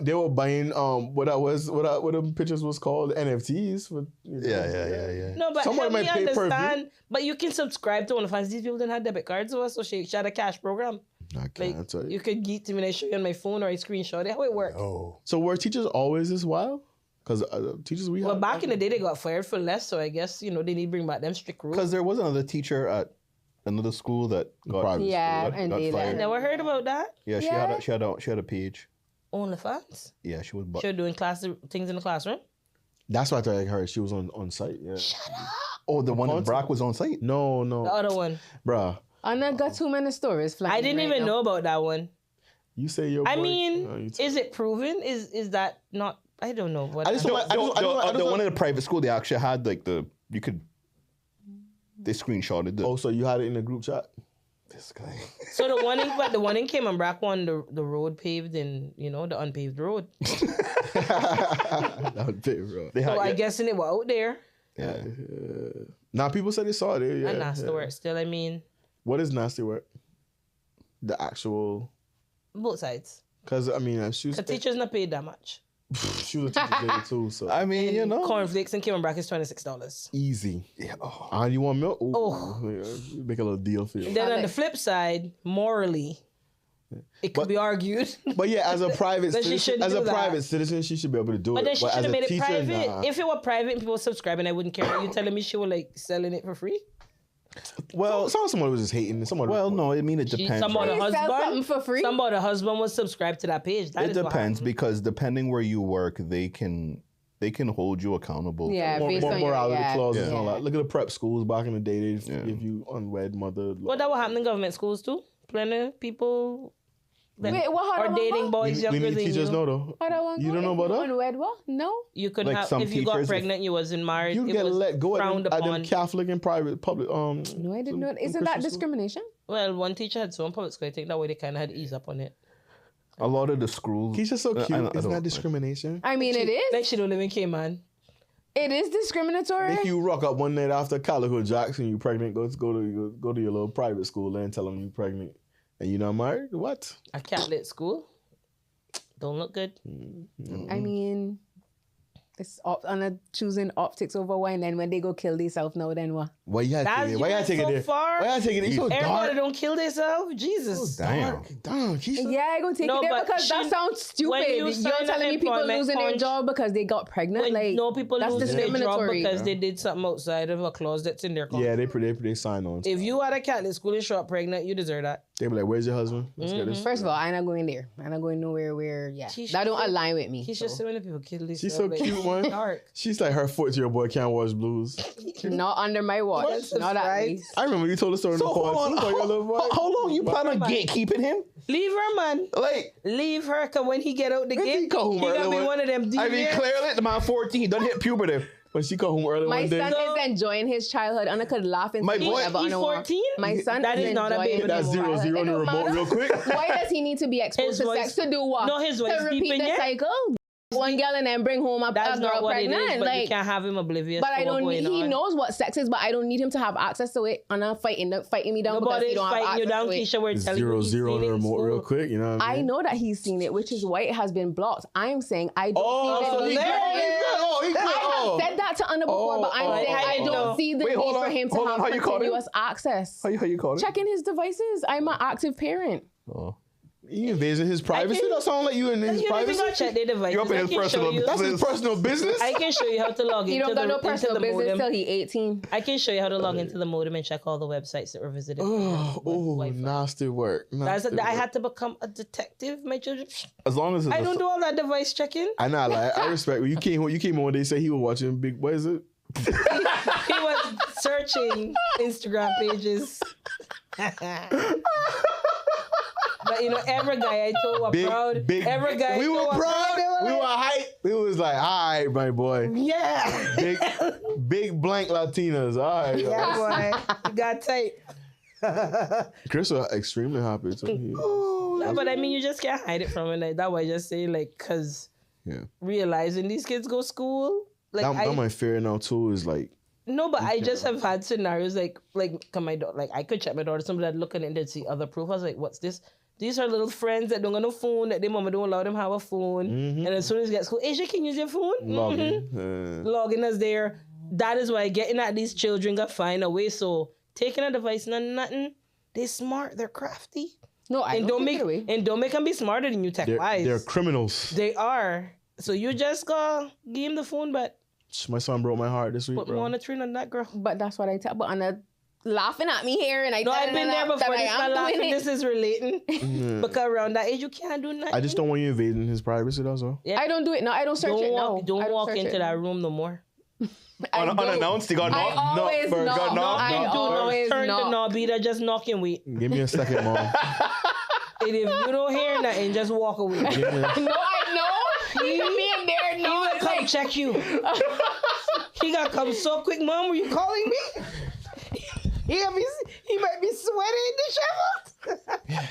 They were buying what the pictures was called NFTs for. Yeah. No, but Somebody help me might pay per view. understand. But you can subscribe to OnlyFans. These people didn't have debit cards, so she had a cash program. I Like can't tell you you. could get to me and I show you on my phone or I screenshot it. How it works. Oh. So were teachers always this wild? Because teachers we Well, had back in the day, they got fired for less, so I guess they need to bring back them strict rules. Because there was another teacher at another school that got, Private school, Yeah, got and they fired. I never heard about that. Yeah, she had a page. OnlyFans. Yeah, she was. She was doing things in the classroom. That's what I thought I heard. She was on site. Yeah. Oh, the one that Brock was on site. No, The other one. bruh. And I got too many stories flying. I didn't right even now. know about that one. You say your. I boy- mean, No, you is it proven? Is that not? I don't know. What I just The don't- one in the private school, they actually had like they screenshotted Oh, so you had it in the group chat? this guy. So the one in Cayman Brack one, the road paved in the unpaved road. That would be bro. They had, So I guessing it was out there. yeah. Now people say they saw it. Yeah, And that's yeah. the work still. I mean, What is nasty work? The actual, both sides. because I mean, she was. The teachers not paid that much. She was a teacher there too, so I mean, you know. Cornflakes and Cayman brackets, $26. easy. Yeah. Oh. And you want milk? Ooh, Oh. yeah, make a little deal for you. And then on the flip side, morally, it could be argued. But yeah, as a private That she citizen, shouldn't do that. private citizen, she should be able to do But it. then she But should as have a made it teacher, private. nah. If it were private and people were subscribing, I wouldn't care. Are you telling me she was like selling it for free? Well, someone was just hating. Someone. well, no. I mean, it depends. Somebody right? You sell something husband for free? Somebody husband was subscribed to that page. That It is what depends happened. because depending where you work, they can hold you accountable. Yeah, based on your morality clauses and all yeah. that. Look at the prep schools back in the day. They give you unwed mother. But that will happen in government schools too. Plenty of people that Wait, what, how are do I dating go? boys we younger need than teachers you. know though. How do I You don't know about that? Unwed what? No. You could Like have some if you got teachers, pregnant, you wasn't married. You it get was let go frowned at them upon. Catholic and private public. No, I didn't know. Isn't that discrimination? Well, one teacher had some public school. I think that way they kind of had to ease up on it. A lot of the schools. Keisha's so cute. I Isn't don't- that discrimination? I mean, it is. Like she don't live in Cayman. It is discriminatory. If you rock up one night after Calico Jacks and you pregnant, go to your little private school and tell them you pregnant and you're not married. What? A Catholic school. Don't look good. I mean, it's on a choosing optics over wine. Then when they go kill themselves, now then what? Why you That's take it? Why you take it so there? far. Why you take it there? So Everybody dark. don't kill themselves. Jesus. Damn. Damn, Keisha. Yeah, I go take No, it there but because that she- sounds stupid. when you You're sign an telling me people employment losing their contract- job because they got pregnant. When Like no people that's lose their job discriminatory. because they did something outside of a clause that's in their contract. Yeah, they sign on. If you had a Catholic school and show up pregnant, you deserve that. They be like, "Where's your husband?" Let's get this. First of all, I'm not going there. I'm not going nowhere where that don't align with me. He's just so many people kill themselves. She's so cute, man. Dark. She's like her 4-year-old boy can't watch blues. Not under my watch. What? Not at Right? least. I remember you told the story in the hold pod. on. too, about your little boy. How long you plan on gatekeeping him? Leave her, man. Like, Leave her, cause when he get out the If he gate, come he home gonna be early, one of them I mean, deviants. clearly the man 14, he done hit puberty. When she come home early My one day. son is enjoying his childhood. Anna could laugh and My see boy- whatever He's Anna want. 14? My son That is not a enjoying baby. his That's 0-0 on the childhood. remote real quick. Why does he need to be exposed His to voice- sex to do what? No, his voice to repeat deep in the there. cycle. One girl and then bring home a That's girl not what pregnant. it is, but you like, can't have him oblivious. but to I what's don't. going He on. knows what sex is, but I don't need him to have access to it. Anna fighting me down because Nobody's he don't have fighting access you down, to it. Kisha. We're telling you he's 0-0 on seen the it in remote real school. quick. You know what I I mean? know that he's seen it, which is why it has been blocked. I'm saying I don't Oh, see so the he need. good. Oh, he good. I Oh. have said that to Anna before, but I'm Oh, saying I I didn't don't know. see the Wait, need hold for on, him to hold on. have How you call him? continuous access. How you call it? Checking his devices. I'm an active parent. Oh. You invading his privacy? can- That sound like you in his You don't even privacy? gotta check their devices. You're up in I his can show personal you- That's his personal business? I can show you how to log He into don't got no into personal the business modem. till he 18. I can show you how to log into the modem and check all the websites that were visited. Oh, Wi-Fi. nasty work. That's Nasty I work. had to become a detective. My children. As long as it's I don't do all that device checking. I know, like, I respect you. Came home one day, say he was watching big. What is it? He was searching Instagram pages. But you know, every guy I told was proud. Every guy We I were told was proud. They were We like, were hype. We was like, all right, my boy. yeah. Big blank Latinas. All right. Yeah, boy. You got tight. Chris was extremely happy. So No, but I mean, you just can't hide it from it. Like, that way, I just say, like, because yeah. realizing these kids go school. Like, That my fear now too is like, no, but I just have had scenarios like come my daughter, like I could check my daughter, somebody that looking and they'd see other proof. I was like, what's this? These are little friends that don't got no phone, that their mama don't allow them have a phone. And as soon as you get school, Asia, can you use your phone? logging. Logging us there. That is why getting at these children got find a way. So taking a device, nothing. They smart, they're crafty. No, I And don't take it away. don't make them be smarter than you tech wise. They're criminals. They are. So you just go give him the phone, but My son broke my heart this week, put bro. monitoring on that girl. But that's what I tell. But Anna laughing at me here, and I No, I've been there before. This I'm not laughing. doing it. This is relating. Because around that age, you can't do nothing. I just don't want you invading his privacy. That's all. Yeah. I don't do it. No, I don't search it. No, Don't I walk search into it. that room no more. I don't. Unannounced, he got I knocked. always Knock, knock. got knocked. I knocked. always Turn the knock. knob either, just knock and wait. Give me a second, mom. And if you don't hear nothing, just walk away. No, I know. He be in there. He No, will it's come like check you. He got come so quick, Mom. Were you calling me? He might be sweating in the shower.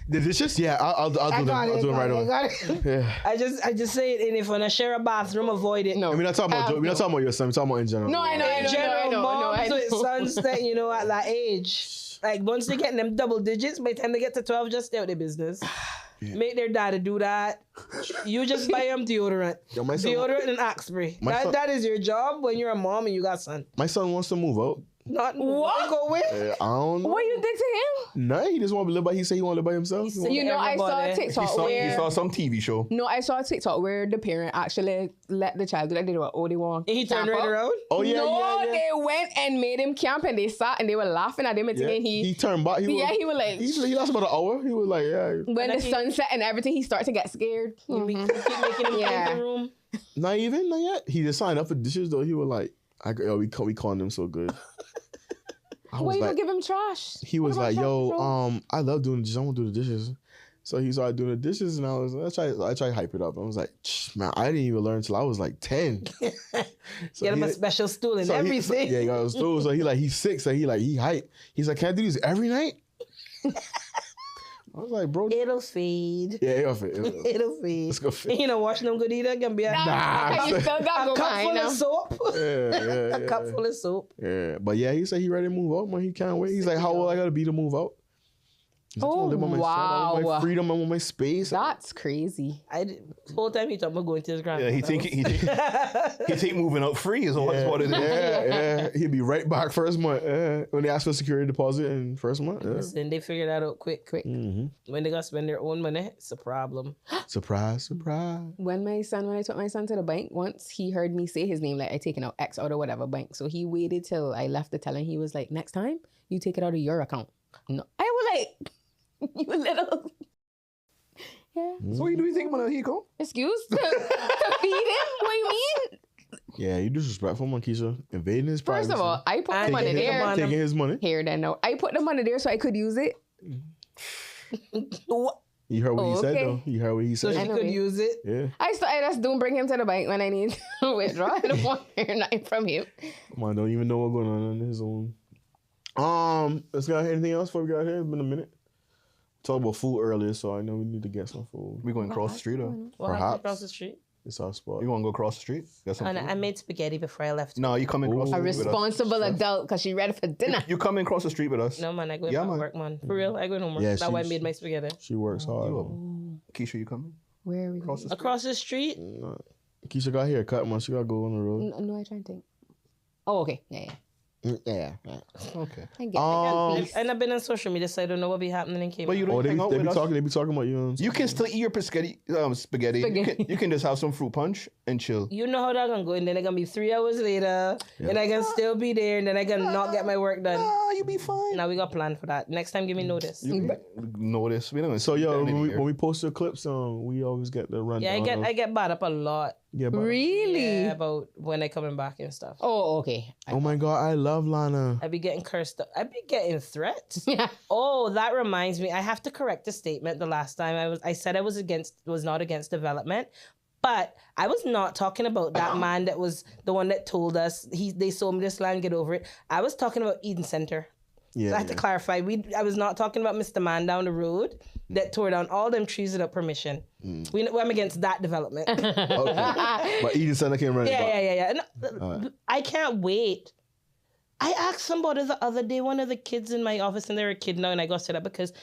The dishes? Yeah, I'll do them. I'll do them right on. Yeah. I just say it, and if when I share a bathroom, avoid it. no. We're not talking about we're not talking about your son. We're talking about in general. No, I know. I In know. general, I know. moms with sons that, you know, at that age, like once they get them double digits, by the time they get to 12, just stay out their business. Make their daddy do that. You just buy them deodorant. Yo, my son- Deodorant and axe spray. That is your job when you're a mom and you got son. My son wants to move out. Not what? Go away. I don't know. What you did to him? Nah, he just want to live by. He said he want to live by himself. said- You know, I saw a Everybody. TikTok where He saw some TV show. no, I saw a TikTok where the parent actually let the child do like they do what they want. And he turned right around. Oh yeah, no, yeah. they went and made him camp and they sat and they were laughing at him and Yeah. thinking He turned back. He was like he lost about an hour. He was like, yeah. when the And sun set and everything, he started to get scared. You keep making him Yeah. clean the room. Not yet. He just signed up for dishes though. He was like, we calling him so good. I Why was you like, don't give him trash? he What was about like, trash, yo, bro? I love doing the dishes. I want to do the dishes. So he started doing the dishes, and I tried to hype it up. I was like, man, I didn't even learn until I was like 10. So Get him a he- special stool and so he- everything. yeah, he got a stool. So he's sick. So he hype. He's like, can I do this every night? I was like, bro. It'll feed. Yeah, it'll fit. It'll feed. Let's go fit. You know, washing them good either can be a You still got a go cup behind full him. of soap. Yeah. A cup full of soap. Yeah, but yeah, he said he ready to move out, man. He can't wait. He's like, how old I gotta be to move out? He's like, I wanna live by myself. I want my wow. freedom. I want my space. That's crazy. The whole time he talking about going to his Yeah, grandmother's he think moving out free is what it is. Yeah. He'll be right back first month. When they ask for security deposit in first month. Yeah. Listen, they figured that out quick. Mm-hmm. When they got to spend their own money, it's a problem. Surprise. When I took my son to the bank once, he heard me say his name, like I taken out X out of whatever bank. So he waited till I left the teller and he was like, next time you take it out of your account. No. I was like, you little. Yeah. So what do you think about he go? Excuse to feed him? What do you mean? Yeah, you disrespectful, man, Kisha. Invading his privacy. First of all, I put the money taking there. money. Taking his money. Here, then, no. I put the money there so I could use it. You heard what he said, Okay. though. You heard what he So said. she know could it. use it. Yeah. I just don't bring him to the bank when I need to withdraw. I don't want to hear nothing from him. Come on, don't even know what's going on his own. Let's go. Anything else before we got here? It's been a minute. Talked about food earlier, so I know we need to get some food. We going across the street or What happened Perhaps. across the street? It's our spot. you want to go across the street? Get some And food? I made spaghetti before I left. No, you coming across the A street with us. responsible adult because she ready for dinner. You coming across the street with us? No, man, I go Yeah, to man. work, man. For real, I go to work. Yeah, That's why I she's- made my spaghetti. She works hard. Keisha, you coming? Where are we Across going? the street? Across the street? Keisha got here cut, man. She got to go on the road. No, I try and think. Oh, okay. Yeah. Yeah. Okay. I get it. And I've been on social media, so I don't know what be happening in Cayman. But you Oh, don't they hang out be with us. talking. They be talking about you. You can still eat your spaghetti. You can just have some fruit punch and chill. You know how that gonna go, and then it's gonna be 3 hours later, and I can still be there, and then I can not get my work done. Ah, you be fine. Now we got plan for that. Next time, give me notice. Notice. We don't. So yo, we when we post the clips, we always get the rundown. Yeah, I get bad up a lot. Yeah, but Really? Yeah, about when I coming back and stuff. Oh, okay. oh my god, I love Lana. I be getting cursed up. I be getting threats. Yeah. Oh, that reminds me. I have to correct a statement. The last time I said I was not against development, but I was not talking about that man that was the one that told us they sold me this land, get over it. I was talking about Eden Center. Yeah, So I have to clarify. I was not talking about Mr. Man down the road that tore down all them trees without permission. I'm against that development. Okay. But Eden Center can't run it back. Yeah. No, I can't wait. I asked somebody the other day, one of the kids in my office, and they're a kid now, and I got set up because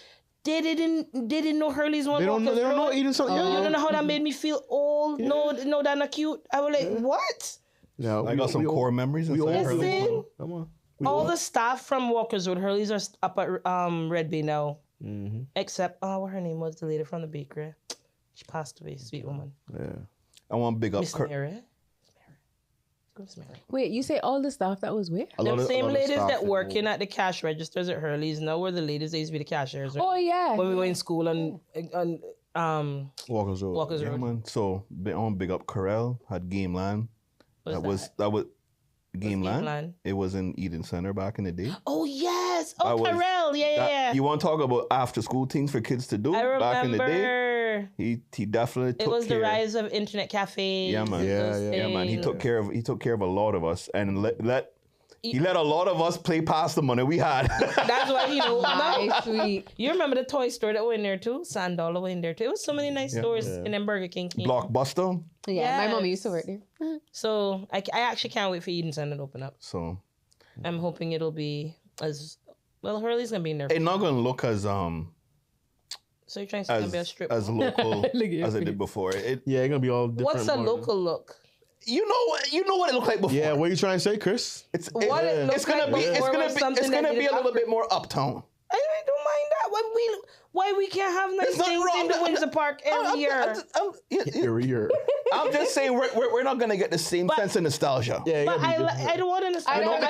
they didn't know Hurley's one. They don't know Eden Center. You Yeah. don't know how that made me feel old. No, that's not cute. I was like, what? Yeah, I got some core memories. We all inside her. Listen. Come on. All the staff from Walker's Road, Hurley's are up at Red Bay now. Mm-hmm. Except, what her name was, the lady from the bakery. She passed away, sweet woman. Yeah. I want to big up. Miss Mary. Miss Mary. Wait, you say all the stuff that was where? Them same ladies that working at the cash registers at Hurley's now were the ladies that used to be the cashiers. Right? Oh, yeah. When we were in school on Walker's Road. Walker's Yeah, Road. man. So I want to big up Corel. Had Game Land. That was Game Land. It was in Eden Center back in the day. Oh yes. Oh, I was- Carell. Yeah. You want to talk about after school things for kids to do I remember. back in the day? He definitely took It was care. the rise of internet cafes. Yeah, man. Yeah, man. He things. took care of a lot of us and he let a lot of us play past the money we had. That's why Nice, sweet. You remember the toy store that were in there too? Sandollar were in there too. It was so many nice stores in then Burger King. Blockbuster. Yeah, my mom Yes. used to work there. So I actually can't wait for Eden Center to open up. So I'm hoping it'll be as well. Hurley's gonna be in there. it's not gonna look as So you're trying to say be a strip as mall? local as I did before. Yeah, it's gonna be all different. What's a part. local look? You know what it looked like before. Yeah, what are you trying to say, Chris? It's What it looks like before was something that be needed a little upgrade. bit more uptown. I don't mind that. Why we can't have nice There's nothing things wrong. in the Windsor Park every year? Every year. I'm just saying we're not gonna get the same sense of nostalgia. Yeah, But I don't want to. I don't want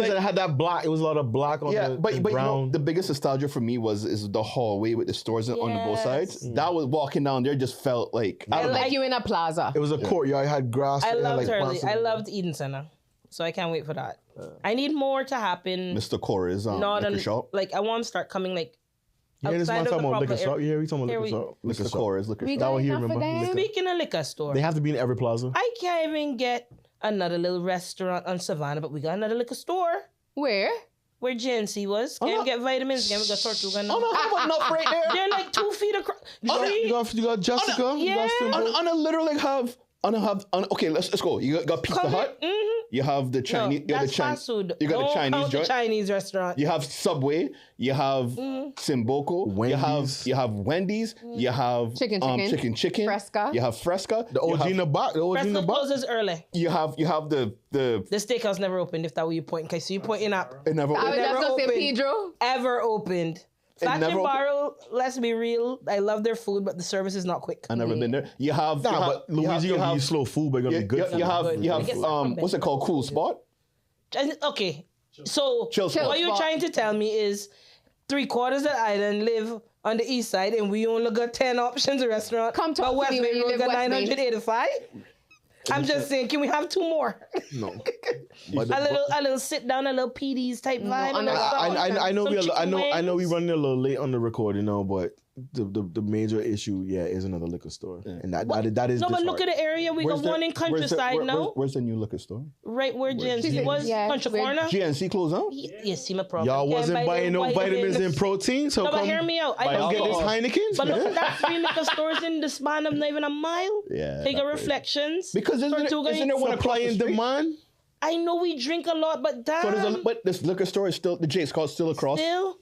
it had that black. It was a lot of black on the but you know, brown. the biggest nostalgia for me is the hallway with the stores on the both sides. That was walking down there just felt like I don't know. Like you in a plaza. It was a courtyard. It had grass. I it had, loved like, Hurley. plants. I loved Eden Center, so I can't wait for that. I need more to happen. Mr. Cora's Not liquor on, shop. like I want to start coming like Yeah, this man outside of talking the about liquor proper shop. area. Yeah, we talking about Here liquor shop. Liquor Mr. shop. Cora's liquor We shop. That one he got enough remember. for them. Speaking of liquor store, They have to be in every plaza. I can't even get another little restaurant on Savannah, but we got another liquor store Where? where GNC was. Can't get vitamins. Can't we got Tortuga? Oh no, how about enough right there? They're like 2 feet across. You got Jessica. You got Steamboat. On a literally okay, let's go. You got Pizza Hut. You have the Chinese. No, that's fast food. You got the Don't Chinese count the joint. Chinese restaurant. You have Subway. You have Simboko. Wendy's. You have Wendy's. You have chicken. Fresca. You have Fresca. The OG in the box. The OG in the Fresco box. closes early. You have the The steakhouse never opened. If that were you pointing, okay, so you pointing up. it never. I was Never just gonna say opened. Pedro. Ever opened. Flash never and opened? Barrel, let's be real. I love their food, but the service is not quick. I never been there. You have. Nah, you have, but Luigi gonna give you slow food, but gonna be good. You have Good. I guess what's it called? Cool Spot. Okay, so Chill spot. what you're trying to tell me is 3/4 of the island live on the east side, and we only got 10 options of restaurant. Come talk but to West me when Bay you Road live got West Bay. 985. I'm just saying, can we have 2 more? No. a little sit down, a little PDs type vibe. on the I know Some I know we chicken running a little late on the record, but the major issue, is another liquor store, and that is. No, but look at the area. We got one in Countryside now, Where's the new liquor store? right where GNC was. Yeah, Country where- Corner. GNC closed down. You see my problem. Y'all Can't wasn't buy buying no vitamins and protein, so No, but come hear me out. Buy come get this alcohol. Heineken. But look at that 3 liquor stores in the span of not even a mile. Yeah, Take a that's crazy. Reflections. Because isn't there one across Supply the and street? demand. I know we drink a lot, but So damn. but this liquor store is still the J Scott's still across. Still,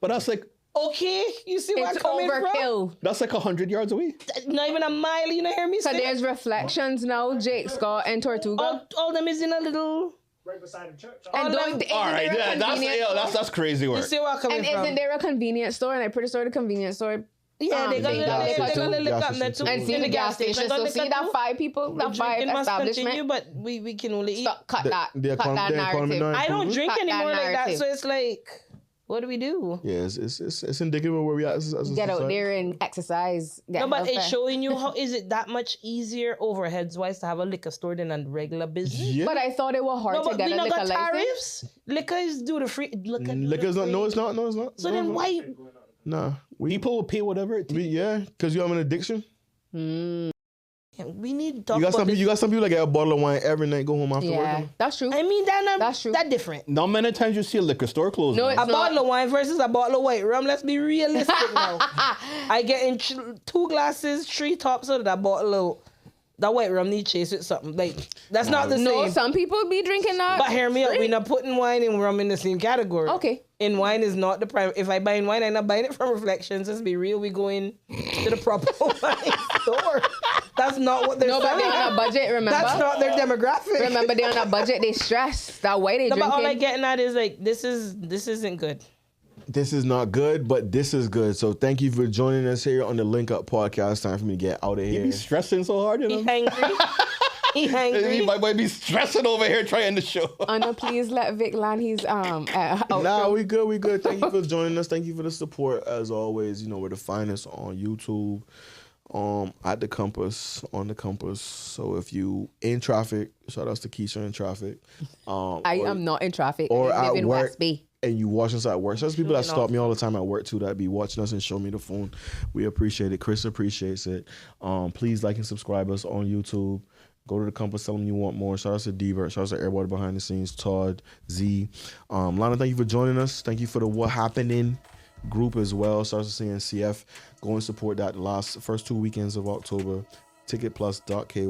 But that's like okay. You see where I'm It's coming overkill. that's like 100 yards away. from? Not even a mile. You know, hear me So say? there's Reflections now, Jake Scott and Tortuga. All them is in a little. Right beside the church. And all don't, them- All right, yeah, that's crazy You work. see where I'm coming And from? isn't there a convenience store? And I pretty sure the convenience store. Yeah, they got Gas they station got too. the liquor Gas up there station too. And see In the gas station. got So liquor see that too. 5 people, that 5 Drinking must continue, establishment. but we can only eat. Cut that. the Cut that economic narrative. I don't drink Cut that anymore like that, narrative. so it's like, what do we do? Yeah, it's indicative of where we at as a Get out society. there and exercise. Get No, but it's healthy. showing you how is it that much easier overheads wise to have a liquor store than a regular business. Yeah. But I thought it was hard No, to but get we a not liquor got license. tariffs. Liquor is due to free. Liquor's not. No, it's not. No, it's not. So No, then it's not. why? Nah. People will pay whatever it takes. Because you have an addiction. We need to talk You got about some. this. You got some people that get a bottle of wine every night, go home after Yeah, work. that's true. I mean, That's true. That's different. Not many times you see a liquor store closed. No, down. it's A not. bottle of wine versus a bottle of white rum. Let's be realistic now. I get in 2 glasses, 3 tops of that bottle of that white rum need chase with something. Like that's not the No, same. some people be drinking that. But hear me out. We're not putting wine and rum in the same category. Okay. And wine is not the prime. If I buy wine, I'm not buying it from Reflections. Let's be real. We going to the proper wine store. That's not what they're No, but they're selling. on a budget, remember? That's not their demographic. Remember, they're on a budget. They stress. That white they No, but all I'm drinking. getting at is like this isn't good. This is not good, but this is good. So thank you for joining us here on the Link Up podcast. Time for me to get out of You here. be stressing so hard, you He know. hangry. He hangry. You might be stressing over here trying to show. Anna, please let Vic land his outro. Nah, we good. We good. Thank you for joining us. Thank you for the support as always. We're the finest on YouTube, at the Compass, on the Compass. So if you in traffic, shout outs to Kisha in traffic. I am not in traffic. or I live at in work. West Bay. And you watch us at work. So there's people that stop me all the time at work too that be watching us and show me the phone. We appreciate it. Chris appreciates it. Please like and subscribe us on YouTube. Go to the Compass, tell them you want more. Shout out to D-Bert. Shout out to everybody behind the scenes. Todd, Z. Lana, thank you for joining us. Thank you for the What Happening group as well. Shout out to CNCF. Go and support that first 2 weekends of October. Ticketplus.ky.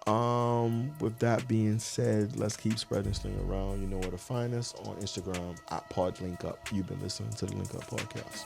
With that being said, let's keep spreading this thing around. You know where to find us on Instagram @PodLinkUp. You've been listening to the Link Up Podcast.